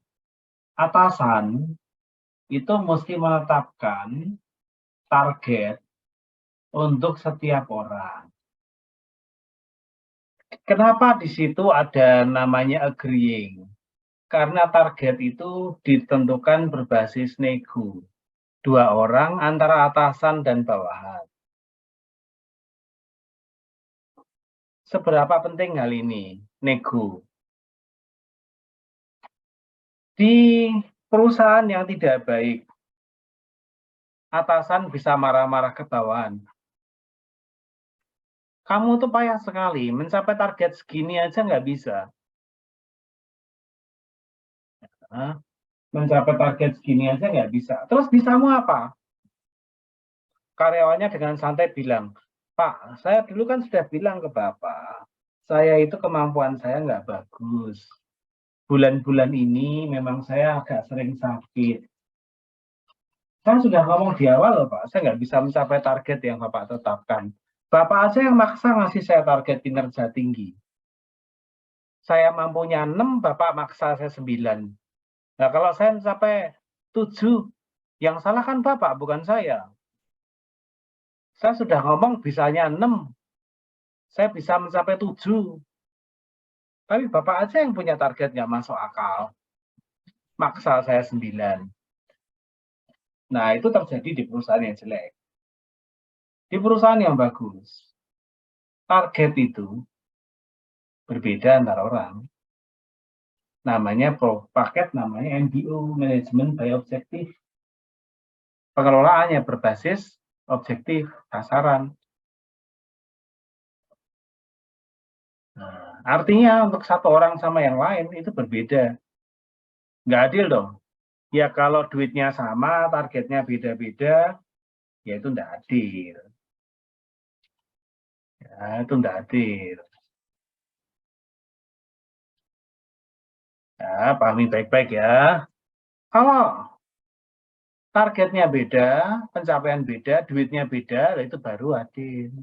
Atasan itu mesti menetapkan target untuk setiap orang. Kenapa di situ ada namanya agreeing? Karena target itu ditentukan berbasis nego. 2 orang antara atasan dan bawahan. Seberapa penting hal ini? Nego. Di perusahaan yang tidak baik, atasan bisa marah-marah ke bawahan. Kamu tuh payah sekali, mencapai target segini aja nggak bisa. Mencapai target segini aja nggak bisa. Terus bisamu apa? Karyawannya dengan santai bilang, Pak, saya dulu kan sudah bilang ke Bapak, saya itu kemampuan saya nggak bagus. Bulan-bulan ini memang saya agak sering sakit. Saya sudah ngomong di awal loh Pak, saya nggak bisa mencapai target yang Bapak tetapkan. Bapak aja yang maksa ngasih saya target kinerja tinggi. Saya mampunya 6, Bapak maksa saya 9. Nah kalau saya mencapai 7, yang salah kan Bapak, bukan saya. Saya sudah ngomong bisanya 6, saya bisa mencapai 7. Tapi Bapak aja yang punya target nggak masuk akal. Maksa saya 9. Nah, itu terjadi di perusahaan yang jelek. Di perusahaan yang bagus, target itu berbeda antara orang. Namanya paket namanya MBO, Management by Objective. Pengelolaannya berbasis objektif, sasaran. Nah, artinya untuk satu orang sama yang lain itu berbeda. Nggak adil dong. Ya kalau duitnya sama, targetnya beda-beda, ya itu nggak adil. Ya, itu nggak adil. Ya, pahami baik-baik ya. Kalau targetnya beda, pencapaian beda, duitnya beda, itu baru adil.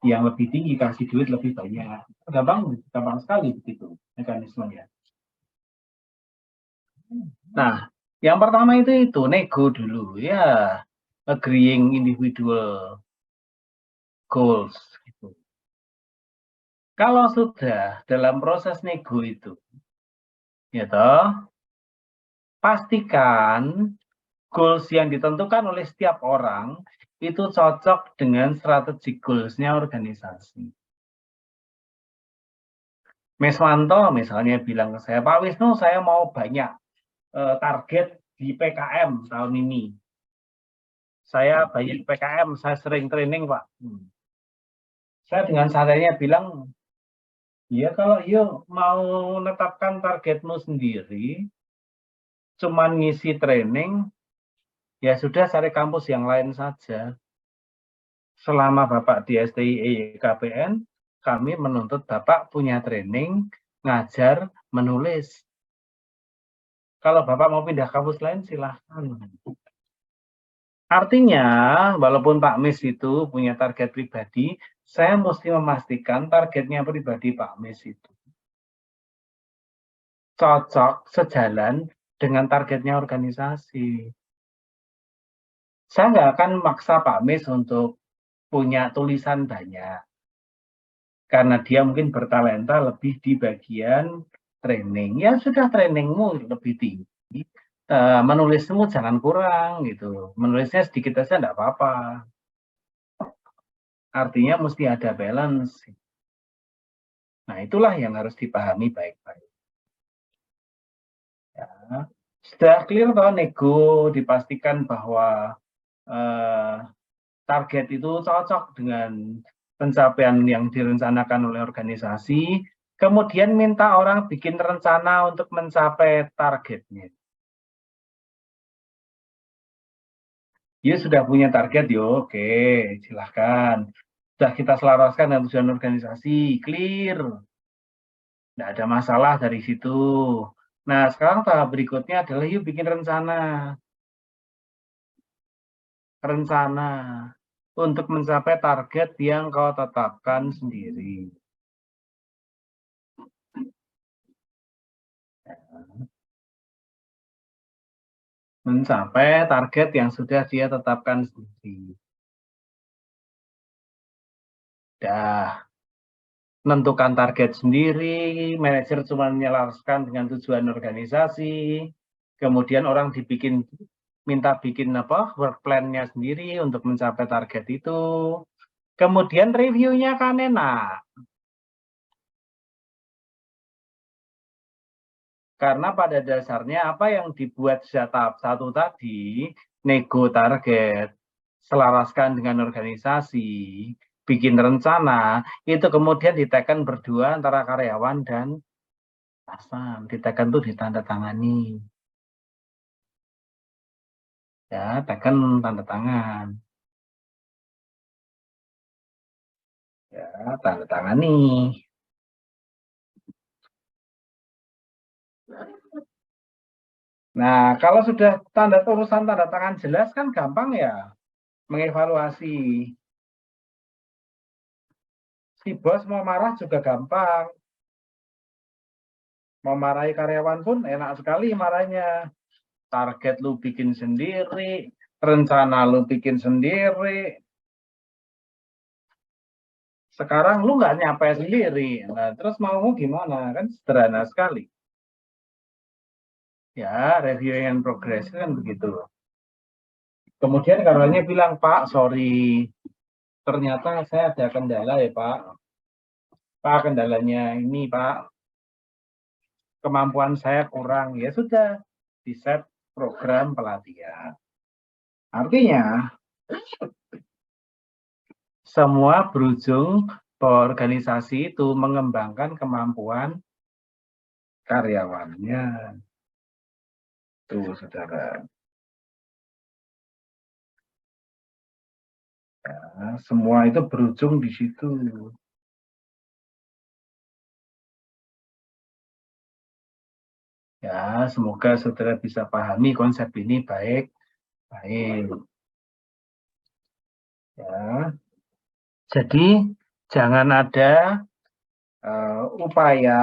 Yang lebih tinggi kasih duit lebih banyak. Gampang sekali begitu mekanismenya. Nah, yang pertama itu nego dulu ya, agreeing individual goals. Gitu. Kalau sudah dalam proses nego itu, ya toh, pastikan goals yang ditentukan oleh setiap orang itu cocok dengan strategi goals-nya organisasi. Meswanto misalnya bilang ke saya, Pak Wisnu, saya mau banyak target di PKM tahun ini. Saya banyak PKM, saya sering training, Pak. Saya dengan santainya bilang, ya kalau yuk mau menetapkan targetmu sendiri, cuman ngisi training, ya sudah cari kampus yang lain saja. Selama Bapak di STI KPN, kami menuntut Bapak punya training, ngajar, menulis. Kalau Bapak mau pindah kampus lain, silahkan. Artinya, walaupun Pak Mis itu punya target pribadi, saya mesti memastikan targetnya pribadi Pak Mis itu cocok, sejalan dengan targetnya organisasi. Saya nggak akan maksa Pak Mis untuk punya tulisan banyak. Karena dia mungkin bertalenta lebih di bagian training. Ya sudah trainingmu lebih tinggi. Menulismu jangan kurang gitu. Menulisnya sedikit saja enggak apa-apa. Artinya mesti ada balance. Nah, itulah yang harus dipahami baik-baik. Ya. Sudah clear toh nego, dipastikan bahwa target itu cocok dengan pencapaian yang direncanakan oleh organisasi, kemudian minta orang bikin rencana untuk mencapai targetnya. Ya sudah punya target, yo oke, silahkan. Sudah kita selaraskan dengan tujuan organisasi, clear. Tidak ada masalah dari situ. Nah, sekarang tahap berikutnya adalah yuk bikin rencana. Rencana untuk mencapai target yang kau tetapkan sendiri. Mencapai target yang sudah dia tetapkan sendiri. Dah, menentukan target sendiri, manajer cuma menyelaraskan dengan tujuan organisasi, kemudian orang minta bikin work plan-nya sendiri untuk mencapai target itu, kemudian reviewnya kan enak. Karena pada dasarnya apa yang dibuat tahap 1 tadi, nego target, selaraskan dengan organisasi, bikin rencana, itu kemudian diteken berdua antara karyawan dan atasan. Diteken tuh ditandatangani. Ya, teken tanda tangan. Ya, tanda tangani. Nah, kalau sudah urusan tanda tangan jelas kan gampang ya mengevaluasi. Si bos mau marah juga gampang. Mau marahi karyawan pun enak sekali marahnya. Target lu bikin sendiri, rencana lu bikin sendiri. Sekarang lu nggak nyampe sendiri. Nah, terus mau gimana? Kan sederhana sekali. Ya, reviewing and progress kan begitu. Kemudian karyawannya bilang, Pak, sorry, ternyata saya ada kendala ya Pak. Pak, kendalanya ini Pak, kemampuan saya kurang. Ya sudah, di set program pelatihan. Artinya, semua berujung bahwa organisasi itu mengembangkan kemampuan karyawannya. Tuh, saudara. Ya, semua itu berujung di situ. Ya, semoga saudara bisa pahami konsep ini baik-baik. Ya, jadi jangan ada upaya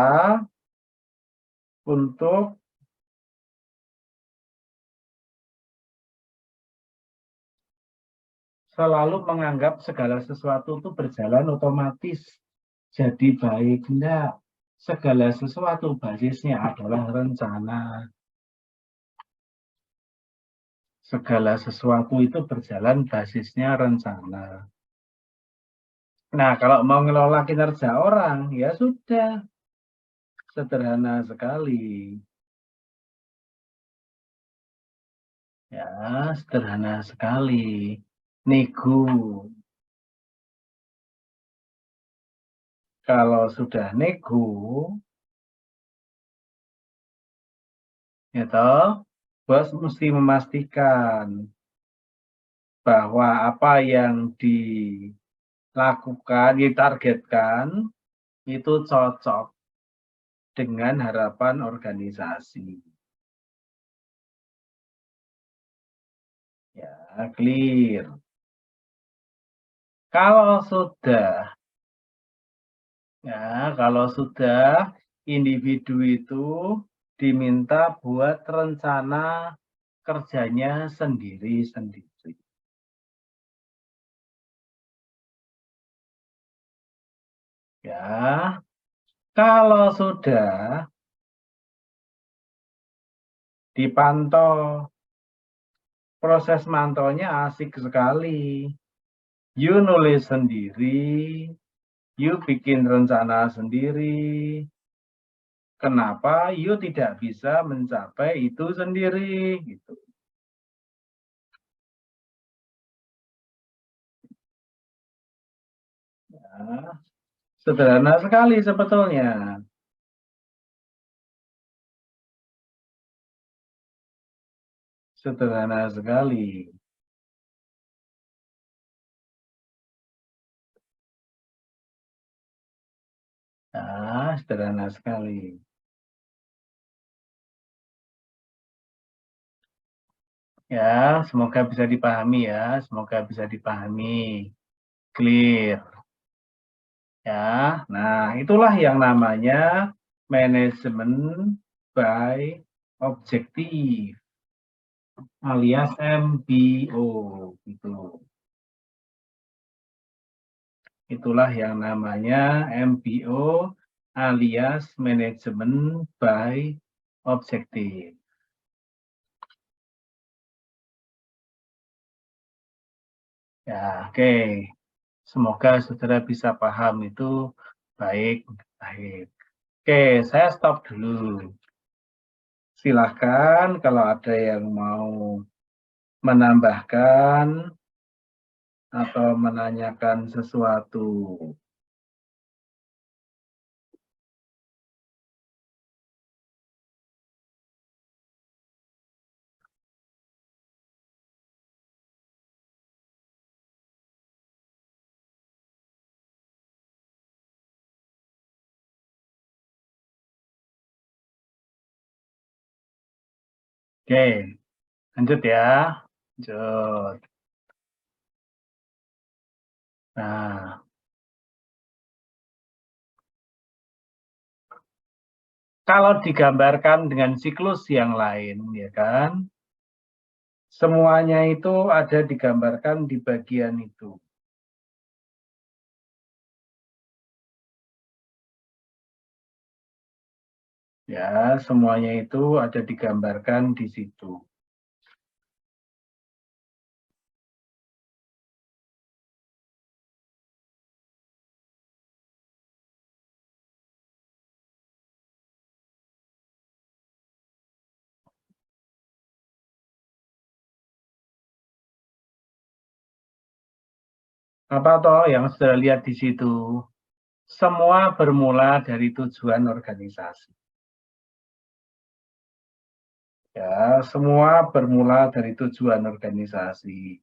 untuk selalu menganggap segala sesuatu itu berjalan otomatis jadi baik. Enggak. Segala sesuatu basisnya adalah rencana. Segala sesuatu itu berjalan basisnya rencana. Nah, kalau mau ngelola kinerja orang, ya sudah. Sederhana sekali. Ya, sederhana sekali. Nego. Kalau sudah nego, ya toh, bos mesti memastikan bahwa apa yang dilakukan, ditargetkan, itu cocok dengan harapan organisasi. Ya, clear. Kalau sudah, individu itu diminta buat rencana kerjanya sendiri-sendiri. Ya, kalau sudah dipantau, proses mantaunya asik sekali. You nulis sendiri, you bikin rencana sendiri. Kenapa you tidak bisa mencapai itu sendiri? Gitu. Ya, sederhana sekali sebetulnya. Sederhana sekali. Nah, sederhana sekali. Ya, semoga bisa dipahami ya. Semoga bisa dipahami. Clear. Ya, nah itulah yang namanya manajemen by objektif alias MBO gitu. Itulah yang namanya MBO alias manajemen by objektif. Ya, oke. Semoga saudara bisa paham itu baik-baik. Oke, saya stop dulu. Silahkan kalau ada yang mau menambahkan atau menanyakan sesuatu. Oke, lanjut ya. Lanjut. Nah, kalau digambarkan dengan siklus yang lain, ya kan, semuanya itu ada digambarkan di bagian itu. Ya, semuanya itu ada digambarkan di situ. Apa toh yang sudah lihat di situ? semua bermula dari tujuan organisasi. Ya, semua bermula dari tujuan organisasi.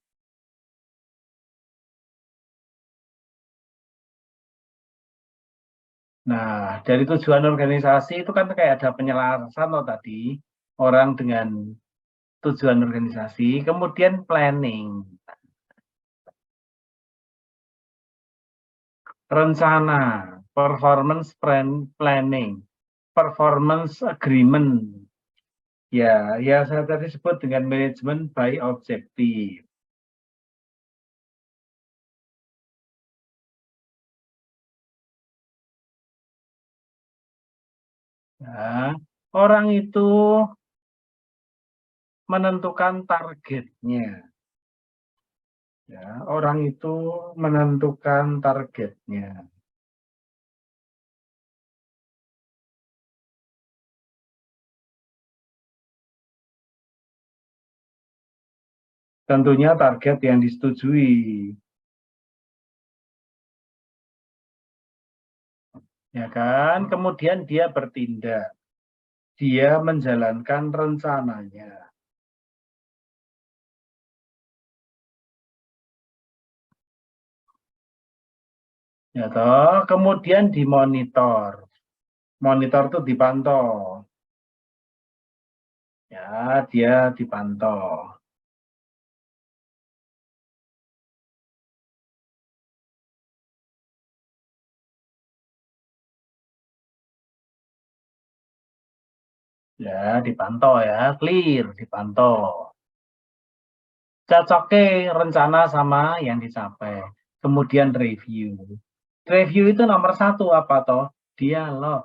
Nah, dari tujuan organisasi itu kan kayak ada penyelarasan loh tadi, orang dengan tujuan organisasi, kemudian planning, rencana, performance planning, performance agreement. Ya, ya saya tadi sebut dengan manajemen by objective. Nah, orang itu menentukan targetnya. Ya, orang itu menentukan targetnya. Tentunya target yang disetujui. Ya kan? Kemudian dia bertindak. Dia menjalankan rencananya. Ya toh, kemudian dimonitor. Monitor itu dipantau. Ya, dia dipantau. Ya, dipantau ya, clear, dipantau. Cocoke rencana sama yang dicapai. Kemudian review. Review itu nomor satu apa toh? Dialog.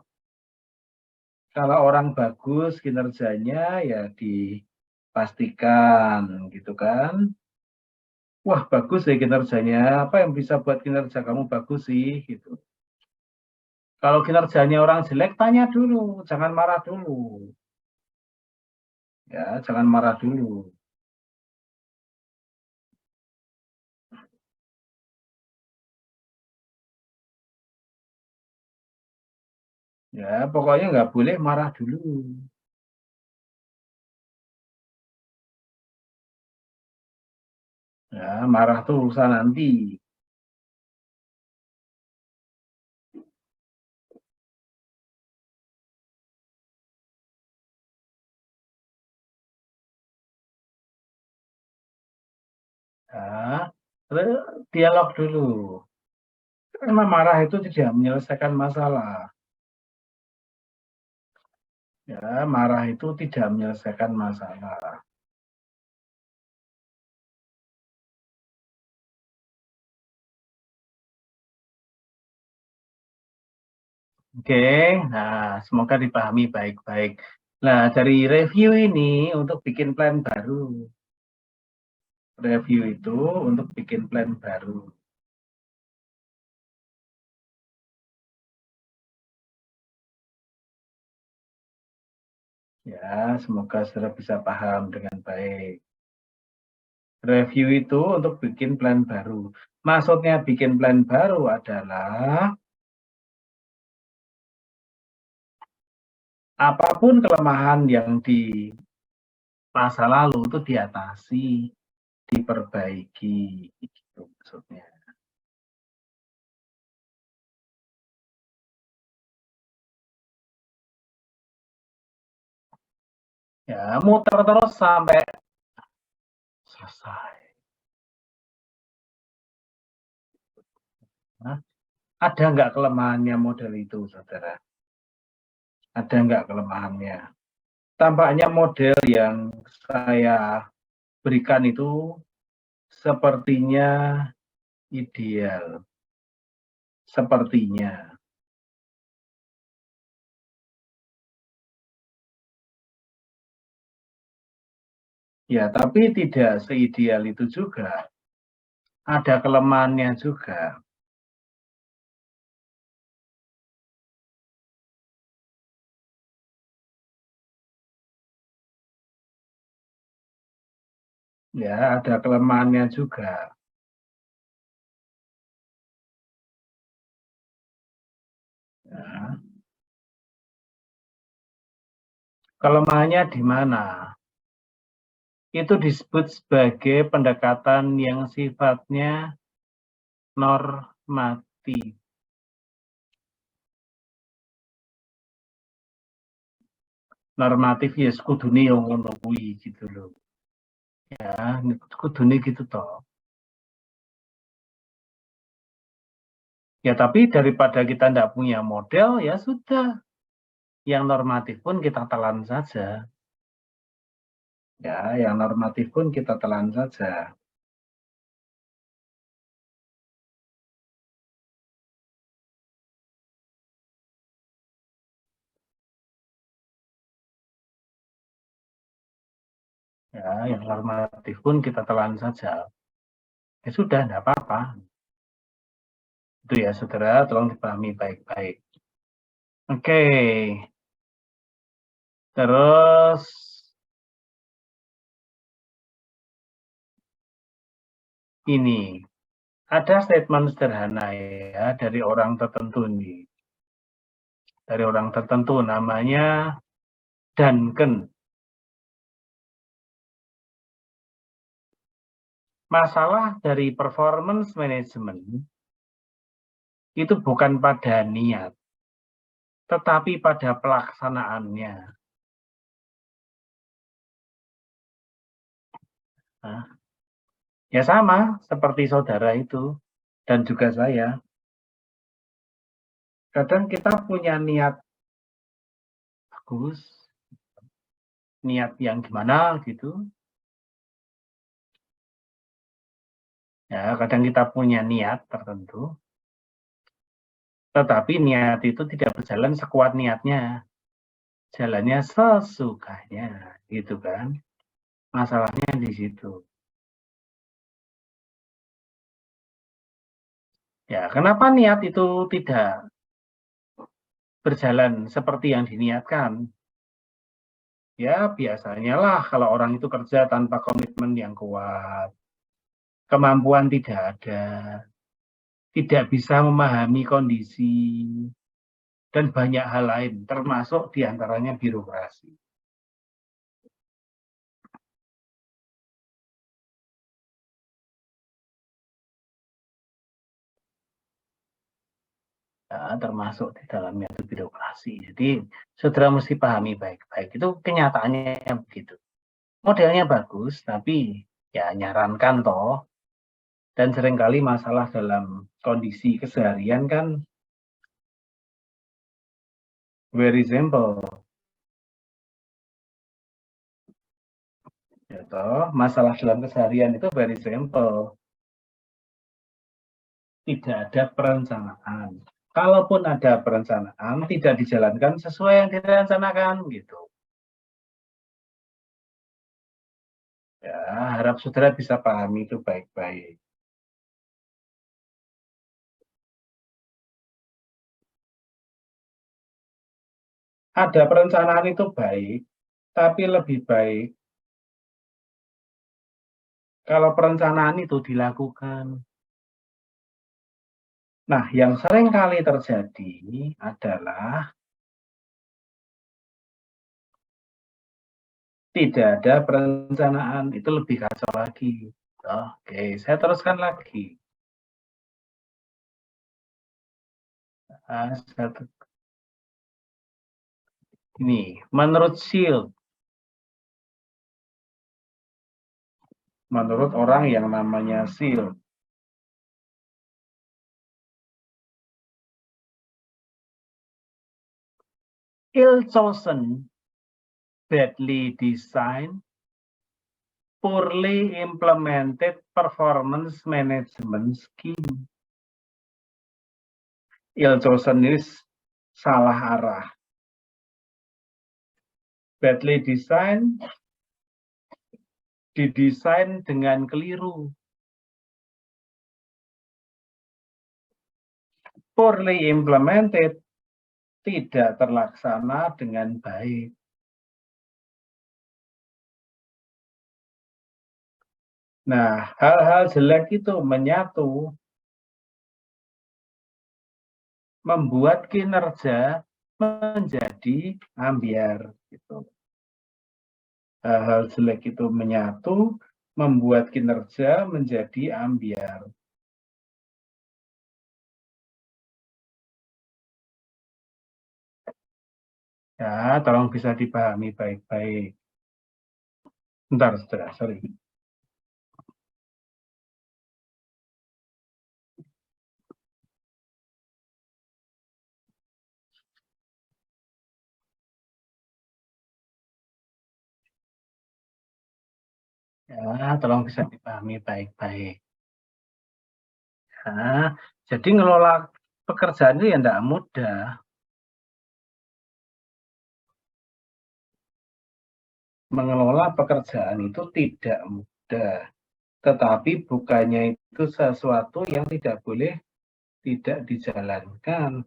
Kalau orang bagus kinerjanya ya dipastikan gitu kan. Wah bagus ya kinerjanya, apa yang bisa buat kinerja kamu bagus sih gitu. Kalau kinerjanya orang jelek tanya dulu, jangan marah dulu. Ya, jangan marah dulu. Ya, pokoknya nggak boleh marah dulu. Ya, marah tuh urusan nanti. Ya, terus dialog dulu. Karena marah itu tidak menyelesaikan masalah. Ya, marah itu tidak menyelesaikan masalah. Oke, nah semoga dipahami baik-baik. Nah, dari review ini untuk bikin plan baru. Review itu untuk bikin plan baru. Ya, semoga sudah bisa paham dengan baik. Review itu untuk bikin plan baru. Maksudnya bikin plan baru adalah apapun kelemahan yang di masa lalu itu diatasi, diperbaiki, gitu maksudnya. Ya, muter terus sampai selesai. Nah, ada nggak kelemahannya model itu, saudara? Ada nggak kelemahannya? Tampaknya model yang saya berikan itu sepertinya ideal. Sepertinya. Ya, tapi tidak seideal itu juga. Ada kelemahannya juga. Ya, ada kelemahannya juga. Kelemahannya di mana? Itu disebut sebagai pendekatan yang sifatnya normatif. Normatif ya kudune yang ngono kuwi gitu loh. Ya, kudune gitu toh. Ya tapi daripada kita tidak punya model, ya sudah. Yang normatif pun kita telan saja. Ya, yang normatif pun kita telan saja. Ya, yang normatif pun kita telan saja. Ya sudah, tidak apa-apa. Itu ya, saudara, tolong dipahami baik-baik. Oke. Terus ini, ada statement sederhana ya dari orang tertentu nih. Dari orang tertentu namanya Duncan. Masalah dari performance management itu bukan pada niat, tetapi pada pelaksanaannya. Nah, ya sama seperti saudara itu dan juga saya. Kadang kita punya niat bagus, niat yang gimana gitu. Ya, kadang kita punya niat tertentu, tetapi niat itu tidak berjalan sekuat niatnya. Jalannya sesukanya, gitu kan. Masalahnya di situ. Ya, kenapa niat itu tidak berjalan seperti yang diniatkan? Ya, biasanya lah kalau orang itu kerja tanpa komitmen yang kuat, kemampuan tidak ada, tidak bisa memahami kondisi, dan banyak hal lain, termasuk diantaranya birokrasi. Ya, termasuk di dalamnya itu birokrasi. Jadi, saudara mesti pahami baik-baik. Itu kenyataannya begitu. Modelnya bagus, tapi ya nyarankan toh. Dan seringkali masalah dalam kondisi keseharian kan very simple. Ya toh, masalah dalam keseharian itu very simple. Tidak ada perencanaan. Kalaupun ada perencanaan, tidak dijalankan sesuai yang direncanakan gitu. Ya, harap saudara bisa pahami itu baik-baik. Ada perencanaan itu baik, tapi lebih baik kalau perencanaan itu dilakukan. Nah, yang sering kali terjadi adalah tidak ada perencanaan, itu lebih kacau lagi. Oke, saya teruskan lagi. Ini, menurut Shield, menurut orang yang namanya Shield, ill-chosen, badly designed, poorly implemented performance management scheme. Ill-chosen ini salah arah. Badly designed, didesain dengan keliru. Poorly implemented, tidak terlaksana dengan baik. Nah, hal-hal jelek itu menyatu, membuat kinerja menjadi ambiar. Gitu. Hal-hal jelek itu menyatu, membuat kinerja menjadi ambiar. Ya, tolong bisa dipahami baik-baik. Bentar, saudara, sorry. Ya, tolong bisa dipahami baik-baik. Nah, jadi ngelola pekerjaan itu ya tidak mudah. Mengelola pekerjaan itu tidak mudah. Tetapi bukannya itu sesuatu yang tidak boleh tidak dijalankan.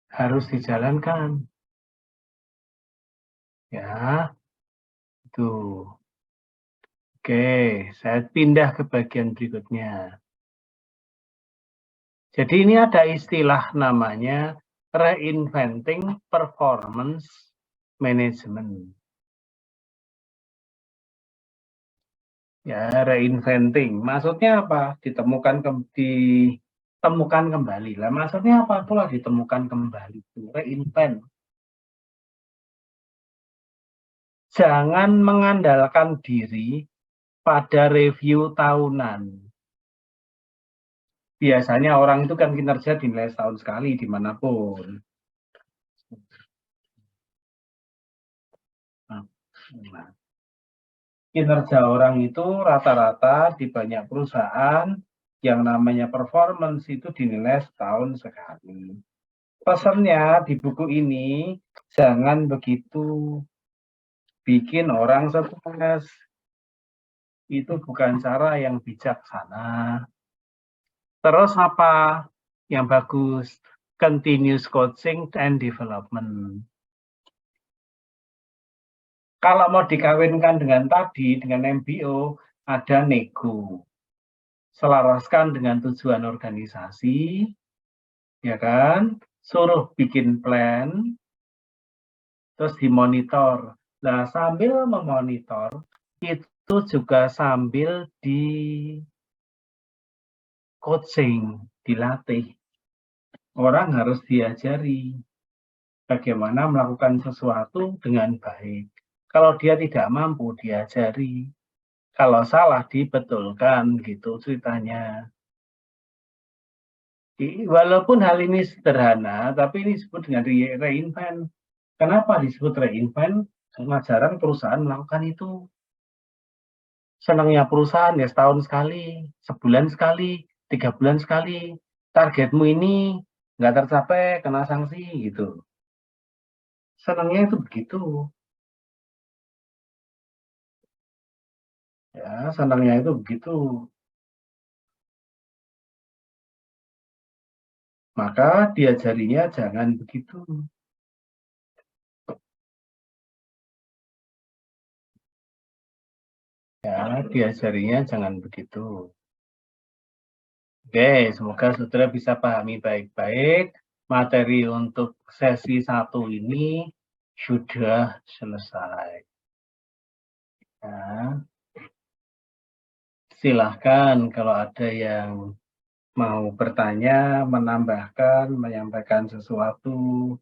Harus dijalankan. Ya, itu. Oke, saya pindah ke bagian berikutnya. Jadi ini ada istilah namanya reinventing performance management. Ya, reinventing. Maksudnya apa? Ditemukan kembali. Lah, maksudnya apa pula ditemukan kembali? Reinvent. Jangan mengandalkan diri pada review tahunan. Biasanya orang itu kan kinerja dinilai setahun sekali dimanapun. Nah, kinerja orang itu rata-rata di banyak perusahaan yang namanya performance itu dinilai setahun sekali. Pesannya di buku ini, jangan begitu bikin orang stres. Itu bukan cara yang bijaksana. Terus apa yang bagus? Continuous coaching and development. Kalau mau dikawinkan dengan tadi, dengan MBO, ada nego. Selaraskan dengan tujuan organisasi, ya kan? Suruh bikin plan, terus dimonitor. Nah, sambil memonitor, itu juga sambil di coaching, dilatih. Orang harus diajari bagaimana melakukan sesuatu dengan baik. Kalau dia tidak mampu, diajari. Kalau salah, dibetulkan, gitu ceritanya. Walaupun hal ini sederhana, tapi ini disebut dengan reinvent. Kenapa disebut reinvent? Karena jarang perusahaan melakukan itu. Senangnya perusahaan ya setahun sekali, sebulan sekali, 3 bulan sekali. Targetmu ini nggak tercapai, kena sanksi gitu. Senangnya itu begitu. Ya, senangnya itu begitu. Maka diajarinya jangan begitu. Ya, diajarinya jangan begitu. Oke, semoga saudara bisa pahami baik-baik. Materi untuk sesi 1 ini sudah selesai. Nah, silahkan kalau ada yang mau bertanya, menambahkan, menyampaikan sesuatu,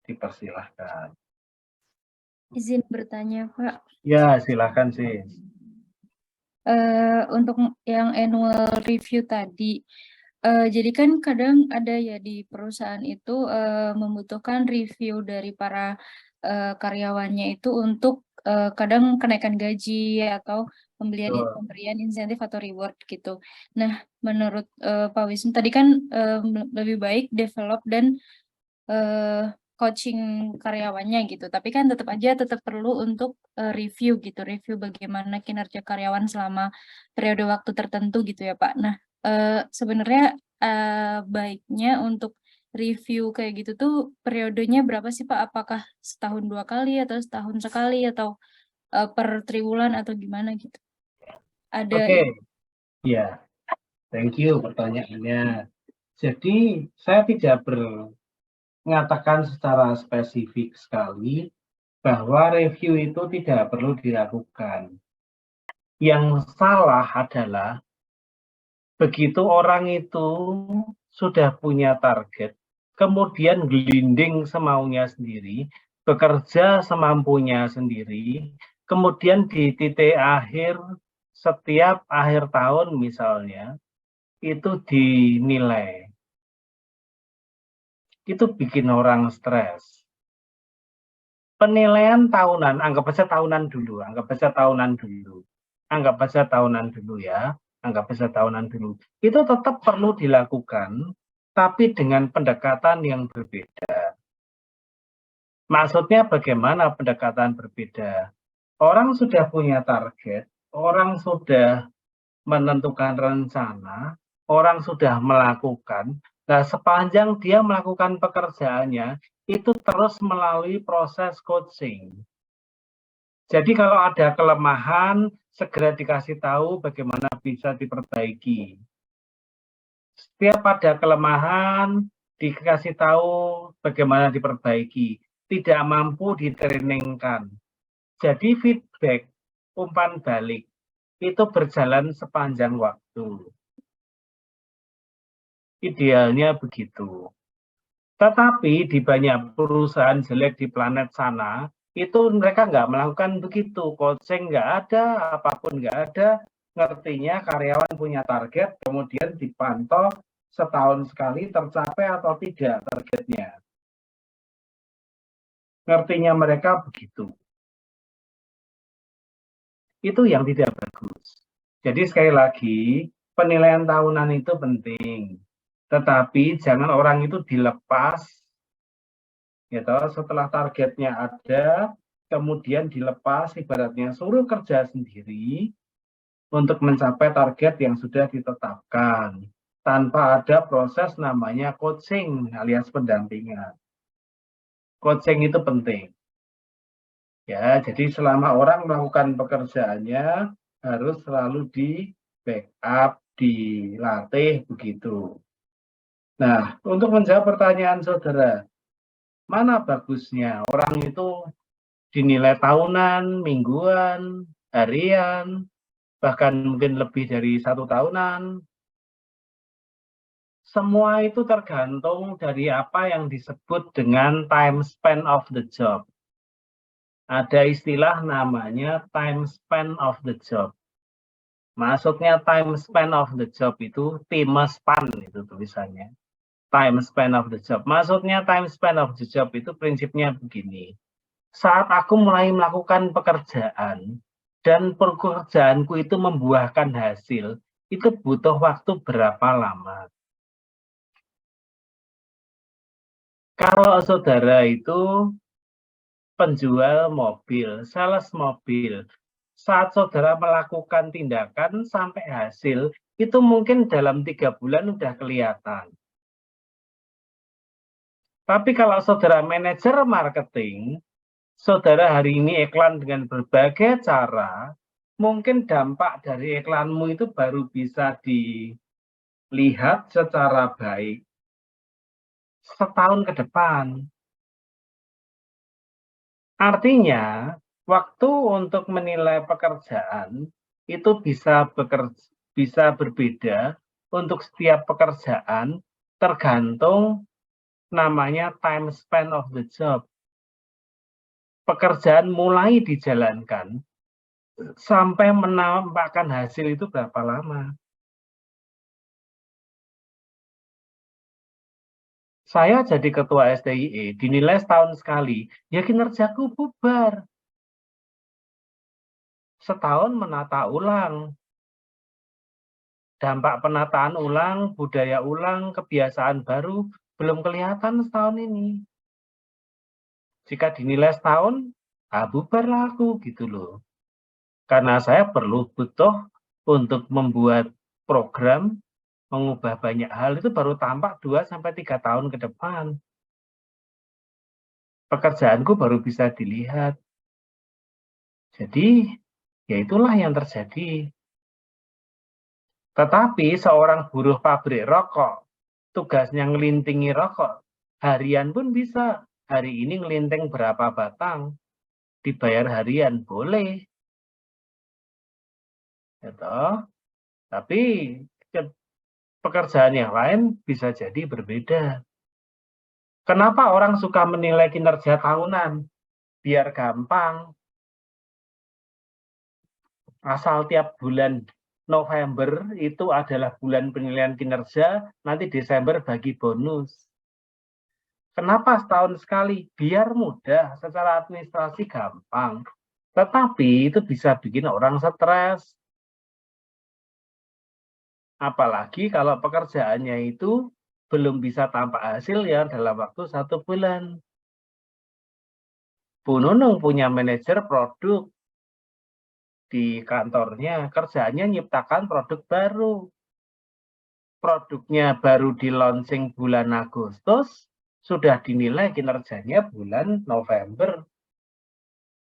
dipersilahkan. Izin bertanya, Pak. Ya, silahkan sih. Untuk yang annual review tadi, jadi kan kadang ada ya di perusahaan itu membutuhkan review dari para karyawannya itu untuk kadang kenaikan gaji atau pemberian insentif atau reward gitu. Nah, menurut Pak Wisnu tadi kan lebih baik develop dan coaching karyawannya gitu. Tapi kan tetap perlu untuk review gitu, review bagaimana kinerja karyawan selama periode waktu tertentu gitu ya Pak. Nah, sebenarnya baiknya untuk review kayak gitu tuh periodenya berapa sih Pak? Apakah setahun 2 kali atau setahun sekali atau per triwulan atau gimana gitu? Ada. Oke, ya, thank you pertanyaannya. Jadi saya tidak mengatakan secara spesifik sekali bahwa review itu tidak perlu dilakukan. Yang salah adalah begitu orang itu sudah punya target, kemudian gelinding semaunya sendiri, bekerja semampunya sendiri, kemudian di titik akhir setiap akhir tahun misalnya, itu dinilai. Itu bikin orang stres. Penilaian tahunan, anggap saja tahunan dulu ya. Anggap saja tahunan dulu. Itu tetap perlu dilakukan, tapi dengan pendekatan yang berbeda. Maksudnya bagaimana pendekatan berbeda? Orang sudah punya target, orang sudah menentukan rencana, orang sudah melakukan. Nah, sepanjang dia melakukan pekerjaannya, itu terus melalui proses coaching. Jadi kalau ada kelemahan, segera dikasih tahu bagaimana bisa diperbaiki. Setiap ada kelemahan, dikasih tahu bagaimana diperbaiki. Tidak mampu ditrainingkan. Jadi feedback, umpan balik, itu berjalan sepanjang waktu. Idealnya begitu. Tetapi di banyak perusahaan jelek di planet sana, itu mereka nggak melakukan begitu. Coaching nggak ada, apapun nggak ada. Ngertinya karyawan punya target, kemudian dipantau setahun sekali tercapai atau tidak targetnya. Ngertinya mereka begitu. Itu yang tidak bagus. Jadi sekali lagi, penilaian tahunan itu penting. Tetapi jangan orang itu dilepas, gitu, setelah targetnya ada, kemudian dilepas, ibaratnya suruh kerja sendiri untuk mencapai target yang sudah ditetapkan, tanpa ada proses namanya coaching alias pendampingan. Coaching itu penting. Ya, jadi selama orang melakukan pekerjaannya harus selalu di backup, dilatih begitu. Nah, untuk menjawab pertanyaan saudara, mana bagusnya orang itu dinilai tahunan, mingguan, harian, bahkan mungkin lebih dari 1 tahunan? Semua itu tergantung dari apa yang disebut dengan time span of the job. Ada istilah namanya time span of the job. Maksudnya time span of the job itu time span itu tulisannya. Time span of the job. Maksudnya time span of the job itu prinsipnya begini. Saat aku mulai melakukan pekerjaan dan pekerjaanku itu membuahkan hasil, itu butuh waktu berapa lama? Kalau saudara itu penjual mobil, sales mobil, saat saudara melakukan tindakan sampai hasil, itu mungkin dalam 3 bulan udah kelihatan. Tapi kalau saudara manajer marketing, saudara hari ini iklan dengan berbagai cara, mungkin dampak dari iklanmu itu baru bisa dilihat secara baik setahun ke depan. Artinya, waktu untuk menilai pekerjaan itu bisa berbeda untuk setiap pekerjaan tergantung namanya time span of the job. Pekerjaan mulai dijalankan sampai menampakkan hasil itu berapa lama. Saya jadi ketua STIE, dinilai setahun sekali, ya kinerjaku bubar. Setahun menata ulang. Dampak penataan ulang, budaya ulang, kebiasaan baru, belum kelihatan setahun ini. Jika dinilai setahun, bubar aku gitu loh. Karena saya butuh untuk membuat program, mengubah banyak hal itu baru tampak 2-3 tahun ke depan. Pekerjaanku baru bisa dilihat. Jadi, ya itulah yang terjadi. Tetapi seorang buruh pabrik rokok, tugasnya ngelintingi rokok, Harian pun bisa. Hari ini ngelinteng berapa batang, dibayar harian, boleh. Gitu. Tapi pekerjaan yang lain bisa jadi berbeda. Kenapa orang suka menilai kinerja tahunan? Biar gampang. Asal tiap bulan November itu adalah bulan penilaian kinerja, nanti Desember bagi bonus. Kenapa setahun sekali? Biar mudah, secara administrasi gampang. Tetapi itu bisa bikin orang stres. Apalagi kalau pekerjaannya itu belum bisa tampak hasil ya dalam waktu 1 bulan. Bu Nunung punya manajer produk di kantornya, kerjaannya nyiptakan produk baru. Produknya baru di launching bulan Agustus, sudah dinilai kinerjanya bulan November.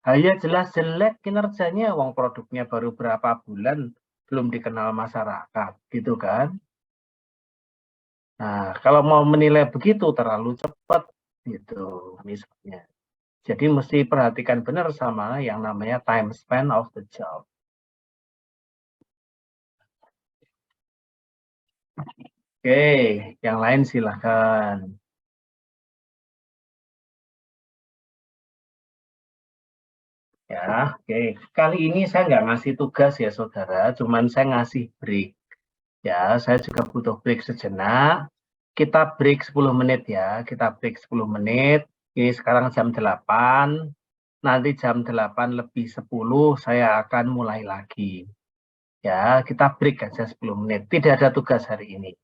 Ya jelas jelek kinerjanya, wong produknya baru berapa bulan, belum dikenal masyarakat, gitu kan. Nah, kalau mau menilai begitu terlalu cepat, gitu misalnya. Jadi mesti perhatikan benar sama yang namanya time span of the job. Oke, yang lain silahkan. Ya, oke. Kali ini saya nggak ngasih tugas ya, saudara. Cuman saya ngasih break. Ya, saya juga butuh break sejenak. Kita break 10 menit ya. Kita break 10 menit. Ini sekarang jam 8. Nanti jam 8 lebih 10 saya akan mulai lagi. Ya, kita break aja 10 menit. Tidak ada tugas hari ini.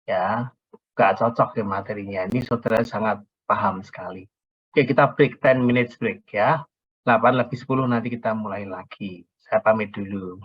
Ya, nggak cocok ya materinya. Ini saudara sangat paham sekali. Oke, kita break 10 minutes break ya. 8 lebih 10 nanti kita mulai lagi. Saya pamit dulu.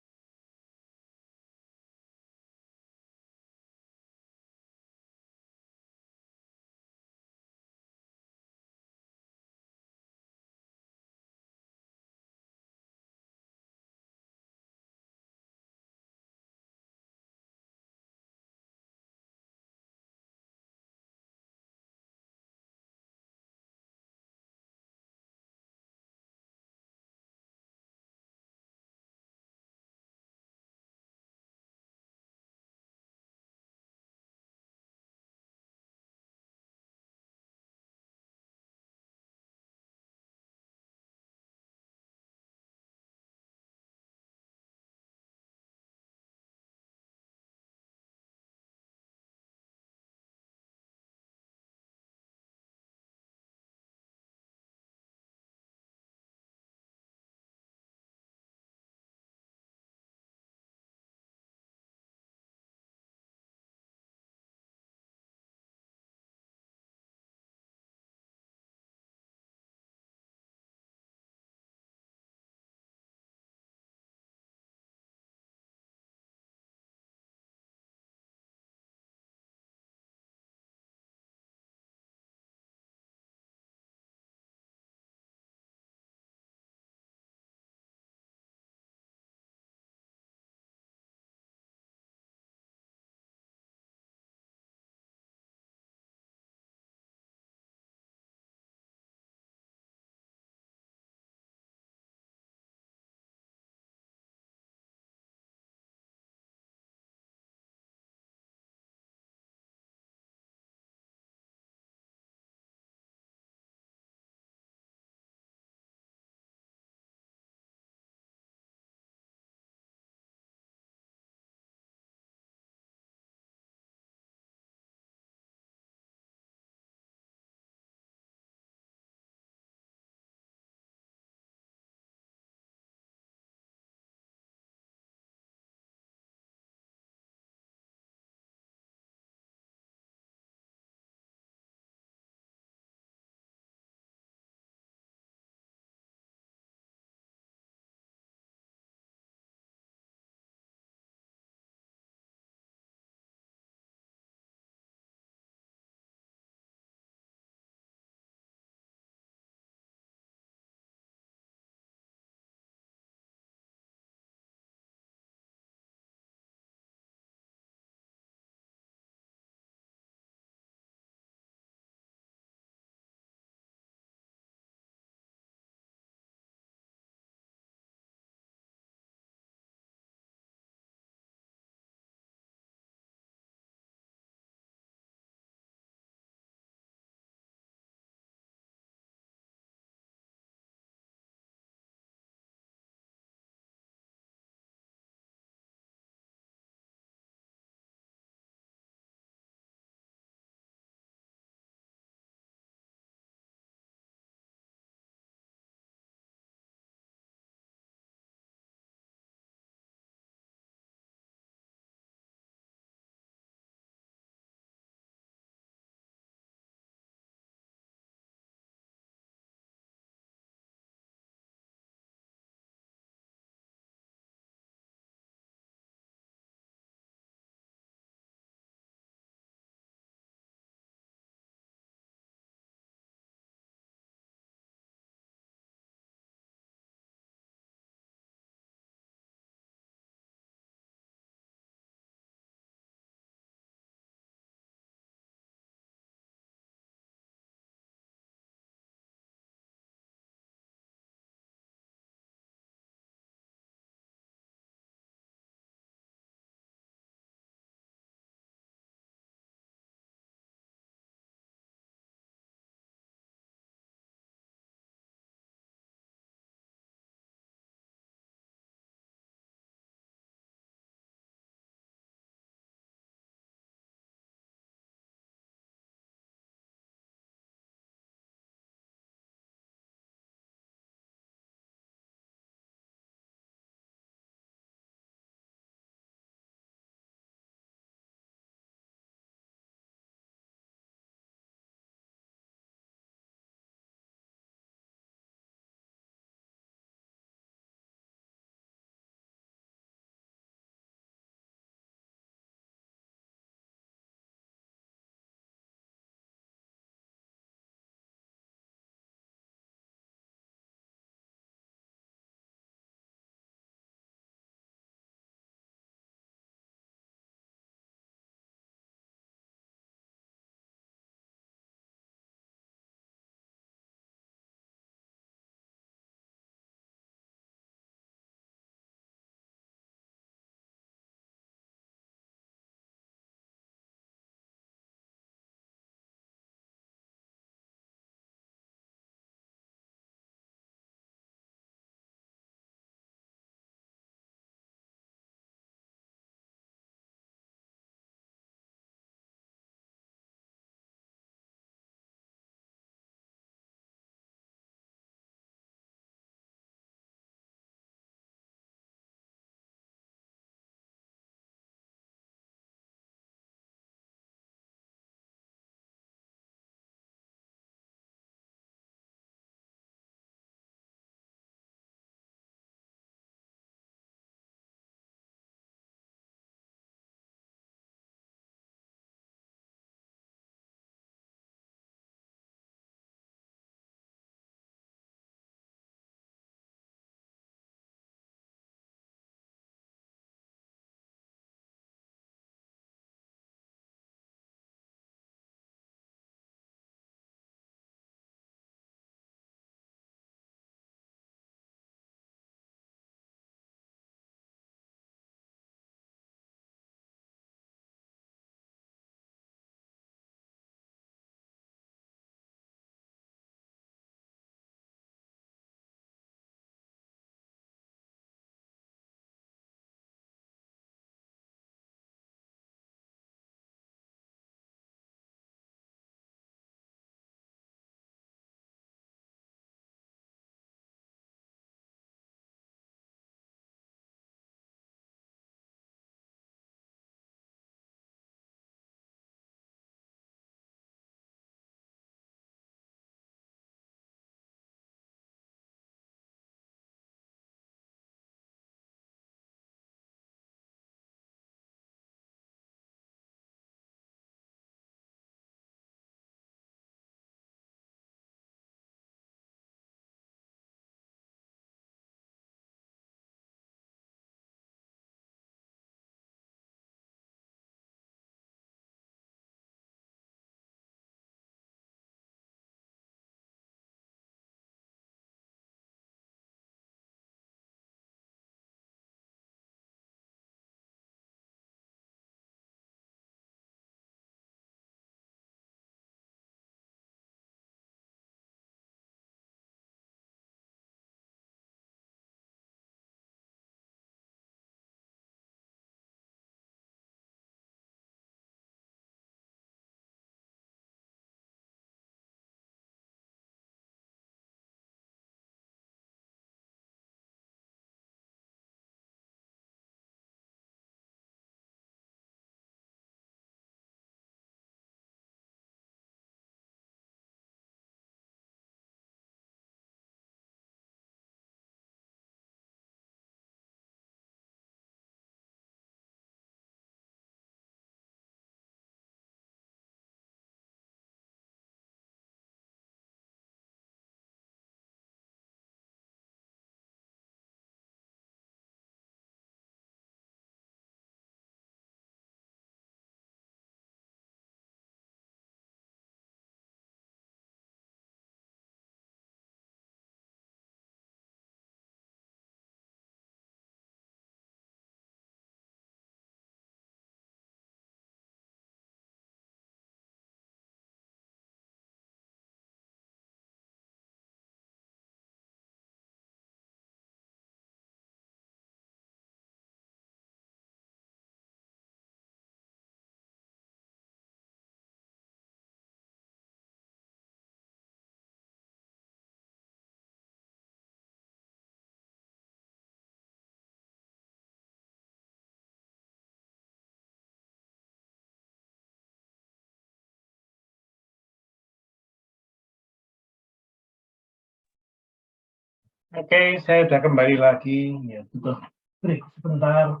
Oke, saya sudah kembali lagi. Ya, butuh break sebentar.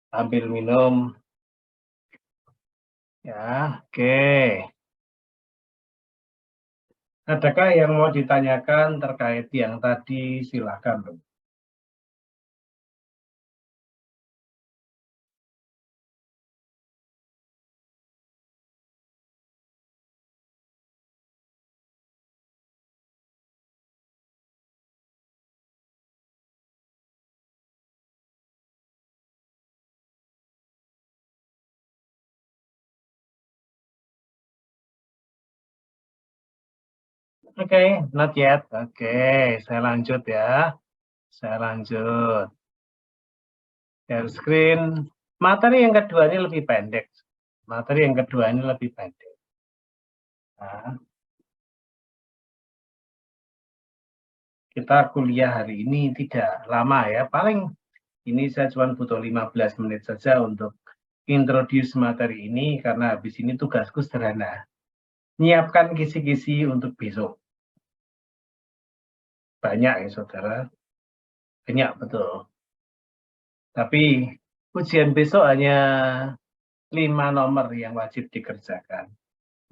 Ambil minum. Ya, oke. Adakah yang mau ditanyakan terkait yang tadi? Silakan. Oke, not yet. Oke, saya lanjut ya. Saya lanjut. Share screen. Materi yang kedua ini lebih pendek. Materi yang kedua ini lebih pendek. Nah, kita kuliah hari ini tidak lama ya. Paling ini saya cuma butuh 15 menit saja untuk introduce materi ini karena habis ini tugasku sederhana. Nyiapkan kisi-kisi untuk besok. Banyak ya saudara. Banyak betul. Tapi ujian besok hanya 5 nomor yang wajib dikerjakan.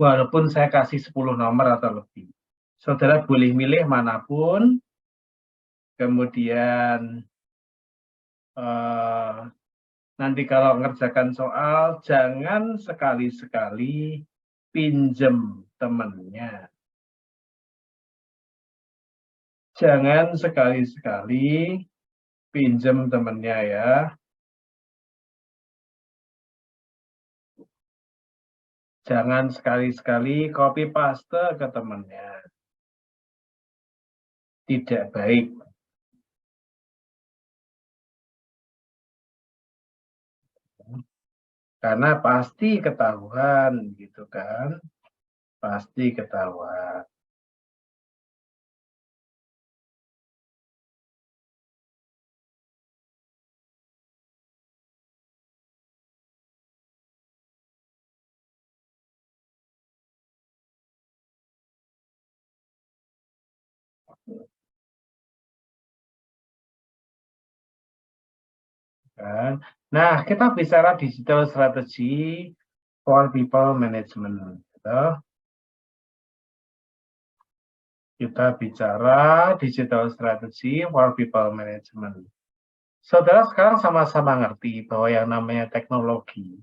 Walaupun saya kasih 10 nomor atau lebih. Saudara boleh milih manapun, kemudian nanti kalau ngerjakan soal, jangan sekali-sekali pinjem temennya. Jangan sekali-sekali pinjem temennya ya. Jangan sekali-sekali copy paste ke temennya. Tidak baik. Karena pasti ketahuan gitu kan. Pasti ketahuan. Kan? Nah, kita bicara digital strategy for people management. Gitu. Kita bicara digital strategy for people management. Saudara sekarang sama-sama ngerti bahwa yang namanya teknologi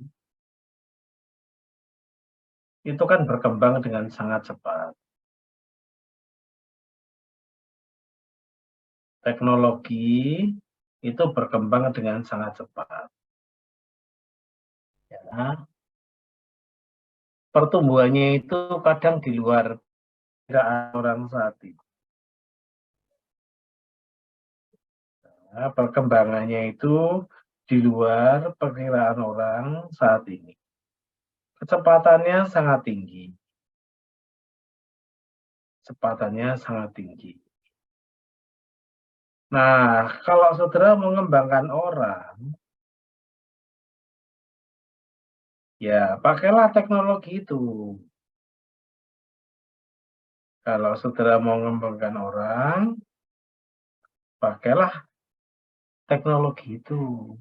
itu kan berkembang dengan sangat cepat. Teknologi itu berkembang dengan sangat cepat. Ya. Pertumbuhannya itu kadang di luar perkiraan orang saat ini. Nah, perkembangannya itu di luar perkiraan orang saat ini. Kecepatannya sangat tinggi. Kecepatannya sangat tinggi. Nah, kalau saudara mengembangkan orang, ya pakailah teknologi itu. Kalau saudara mau mengembangkan orang, pakailah teknologi itu.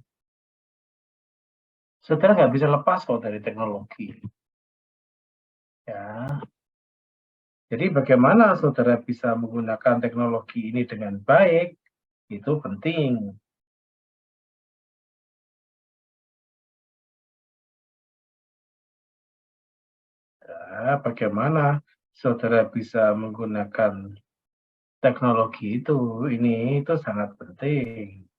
Saudara nggak bisa lepas kok dari teknologi. Ya. Jadi bagaimana saudara bisa menggunakan teknologi ini dengan baik, itu penting. Ya, bagaimana saudara bisa menggunakan teknologi itu sangat penting.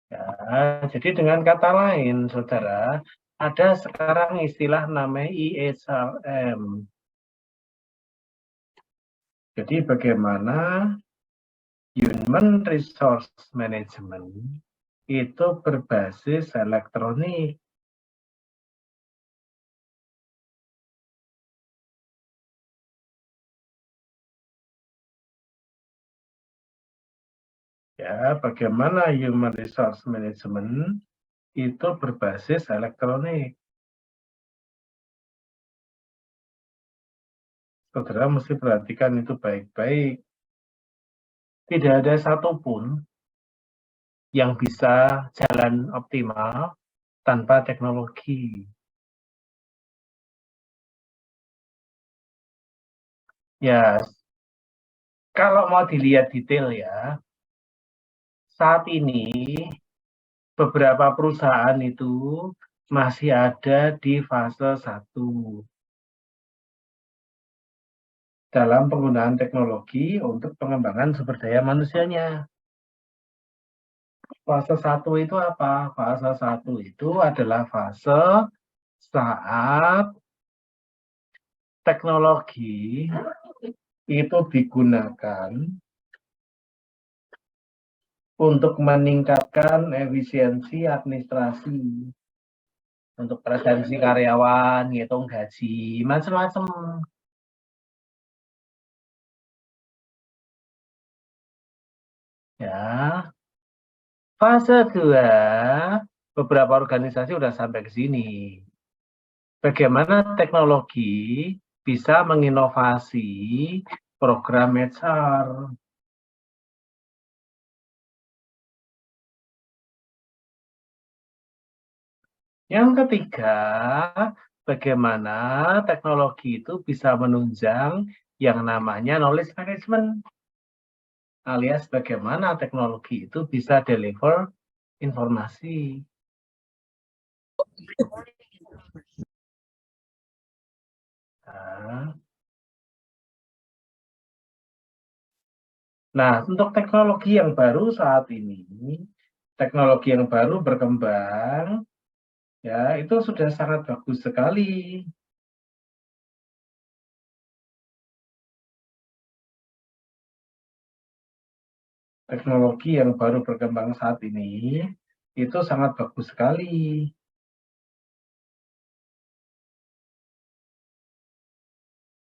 Ya, jadi dengan kata lain, saudara, ada sekarang istilah namanya ISRM. Jadi bagaimana Human Resource Management itu berbasis elektronik. Ya, bagaimana Human Resource Management itu berbasis elektronik. Saudara mesti perhatikan itu baik-baik. Tidak ada satupun yang bisa jalan optimal tanpa teknologi. Ya, kalau mau dilihat detail ya, saat ini beberapa perusahaan itu masih ada di fase 1 dalam penggunaan teknologi untuk pengembangan sumber daya manusianya. Fase 1 itu apa? Fase 1 itu adalah fase saat teknologi itu digunakan untuk meningkatkan efisiensi administrasi, untuk presensi karyawan, ngitung gaji, macam-macam. Ya, fase 2, beberapa organisasi sudah sampai ke sini. Bagaimana teknologi bisa menginovasi program HR. Yang ketiga, bagaimana teknologi itu bisa menunjang yang namanya knowledge management, alias bagaimana teknologi itu bisa deliver informasi. Nah, untuk teknologi yang baru saat ini, teknologi yang baru berkembang, ya itu sudah sangat bagus sekali. Teknologi yang baru berkembang saat ini, itu sangat bagus sekali.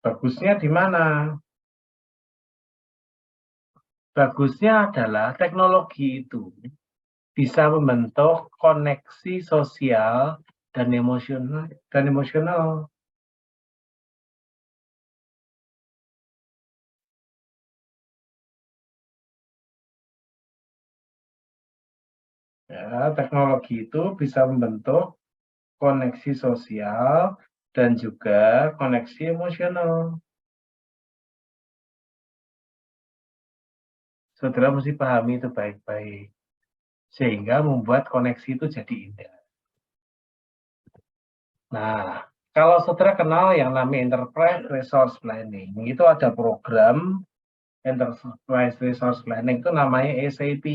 Bagusnya di mana? Bagusnya adalah teknologi itu bisa membentuk koneksi sosial dan emosional. Ya, teknologi itu bisa membentuk koneksi sosial dan juga koneksi emosional. Saudara mesti pahami itu baik-baik, sehingga membuat koneksi itu jadi indah. Nah, kalau saudara kenal yang namanya Enterprise Resource Planning, itu ada program Enterprise Resource Planning itu namanya SAP,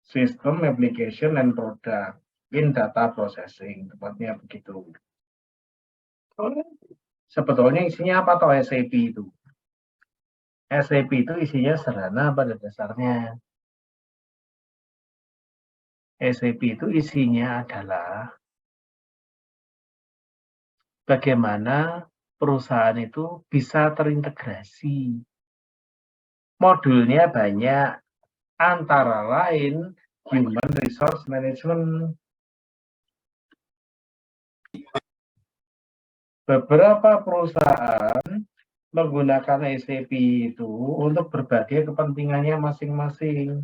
System Application and Product in Data Processing, tepatnya begitu. Sebetulnya isinya apa toh SAP itu? SAP itu isinya sederhana pada dasarnya. SAP itu isinya adalah bagaimana perusahaan itu bisa terintegrasi. Modulnya banyak, antara lain Human Resource Management. Beberapa perusahaan menggunakan SAP itu untuk berbagai kepentingannya masing-masing.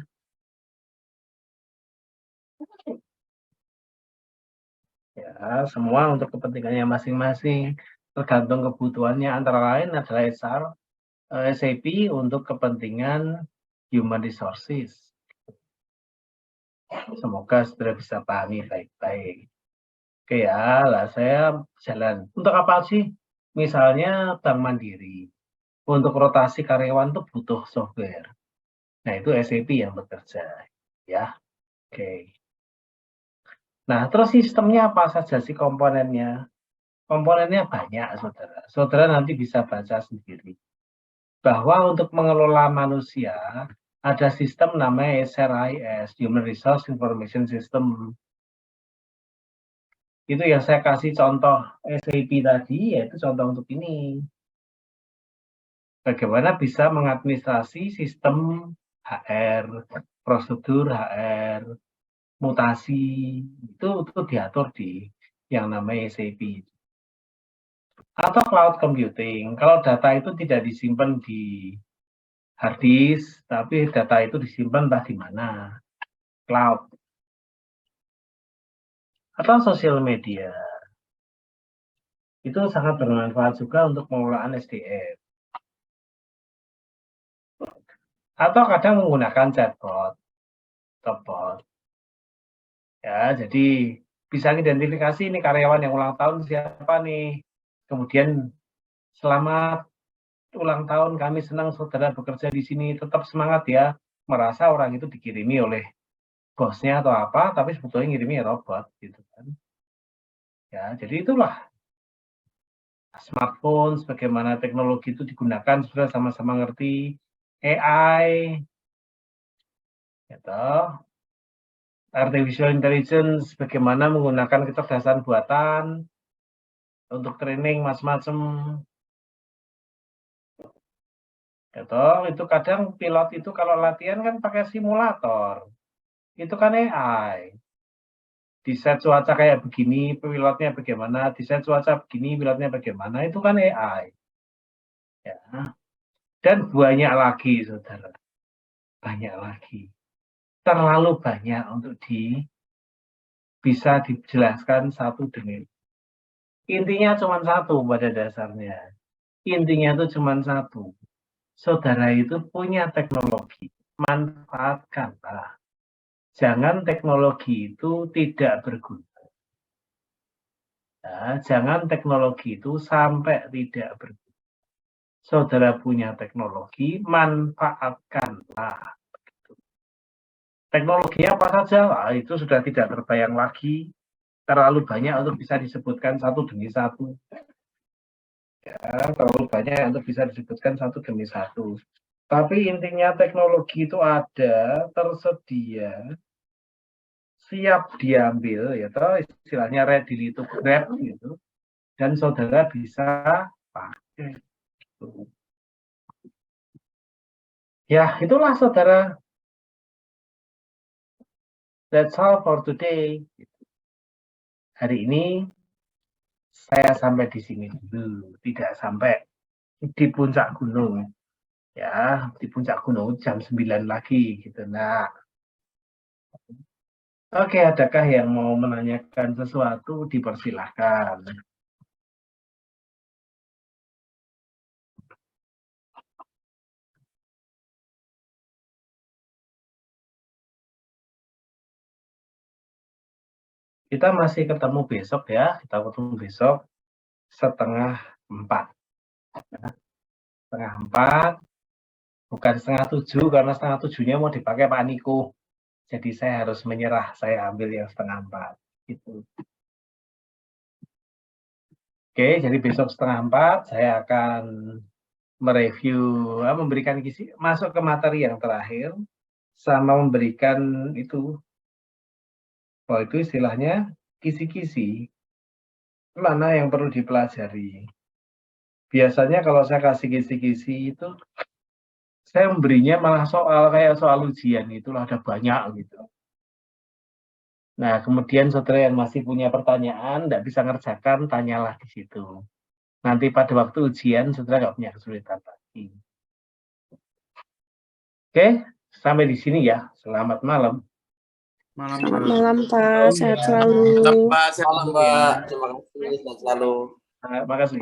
Ya, semua untuk kepentingannya masing-masing. Tergantung kebutuhannya, antara lain adalah SAP untuk kepentingan human resources. Semoga saudara bisa pahami baik-baik. Oke ya, lah saya jalan. Untuk apa sih? Misalnya Bank Mandiri. Untuk rotasi karyawan itu butuh software. Nah, itu SAP yang bekerja. Ya, oke. Nah, terus sistemnya apa saja sih komponennya? Komponennya banyak, saudara. Saudara nanti bisa baca sendiri. Bahwa untuk mengelola manusia, ada sistem namanya SRIS, Human Resource Information System. Itu yang saya kasih contoh SAP tadi, yaitu contoh untuk ini. Bagaimana bisa mengadministrasi sistem HR, prosedur HR, mutasi, itu diatur di yang namanya SAP. Atau cloud computing, kalau data itu tidak disimpan di hard disk, tapi data itu disimpan entah di mana, cloud. Atau sosial media, itu sangat bermanfaat juga untuk pengelolaan SDM. Atau kadang menggunakan chatbot, chatbot. Ya, jadi bisa identifikasi ini karyawan yang ulang tahun siapa nih. Kemudian selamat ulang tahun, kami senang saudara bekerja di sini, tetap semangat ya. Merasa orang itu dikirimi oleh bosnya atau apa, tapi sebetulnya ngirimi robot gitu kan. Ya, jadi itulah smartphone, bagaimana teknologi itu digunakan, sudah sama-sama ngerti. AI, gitu. Artificial intelligence, bagaimana menggunakan kecerdasan buatan untuk training macam-macam. Gitu. Itu kadang pilot itu kalau latihan kan pakai simulator. Itu kan AI. Di set cuaca kayak begini, pilotnya bagaimana, di set cuaca begini, pilotnya bagaimana, itu kan AI. Ya. Dan banyak lagi, saudara. Banyak lagi. Terlalu banyak untuk bisa dijelaskan satu demi. Intinya cuma satu pada dasarnya. Intinya itu cuma satu. Saudara itu punya teknologi. Manfaatkanlah. Jangan teknologi itu tidak berguna. Nah, jangan teknologi itu sampai tidak berguna. Saudara punya teknologi, manfaatkanlah. Teknologinya apa saja? Nah, itu sudah tidak terbayang lagi. Terlalu banyak untuk bisa disebutkan satu demi satu. Ya, terlalu banyak untuk bisa disebutkan satu demi satu. Tapi intinya teknologi itu ada, tersedia, siap diambil, ya toh, istilahnya ready to grab gitu. Dan saudara bisa pakai. Ya, itulah saudara. That's all for today. Hari ini saya sampai di sini dulu, tidak sampai di puncak gunung. Ya, di puncak gunung jam 9 lagi gitu. Nah, oke, adakah yang mau menanyakan sesuatu? Dipersilahkan. Kita masih ketemu besok ya, kita ketemu besok 5:30. 5:30, bukan 6:30 karena 6:30-nya mau dipakai Pak Niko. Jadi saya harus menyerah, saya ambil yang 3:30. Gitu. Oke, jadi besok 3:30 saya akan mereview, memberikan kisi, masuk ke materi yang terakhir, sama memberikan itu, itu istilahnya kisi-kisi, mana yang perlu dipelajari. Biasanya kalau saya kasih kisi-kisi itu, saya memberinya malah soal, kayak soal ujian, itulah ada banyak gitu. Nah, kemudian saudara yang masih punya pertanyaan, tidak bisa ngerjakan, tanyalah di situ. Nanti pada waktu ujian, saudara nggak punya kesulitan lagi. Oke, sampai di sini ya. Selamat malam. Selamat malam, Pak. Sehat selalu. Pak, sehat Malam, dulu ya. Mbak. Terima kasih. Sehat selalu. Terima kasih.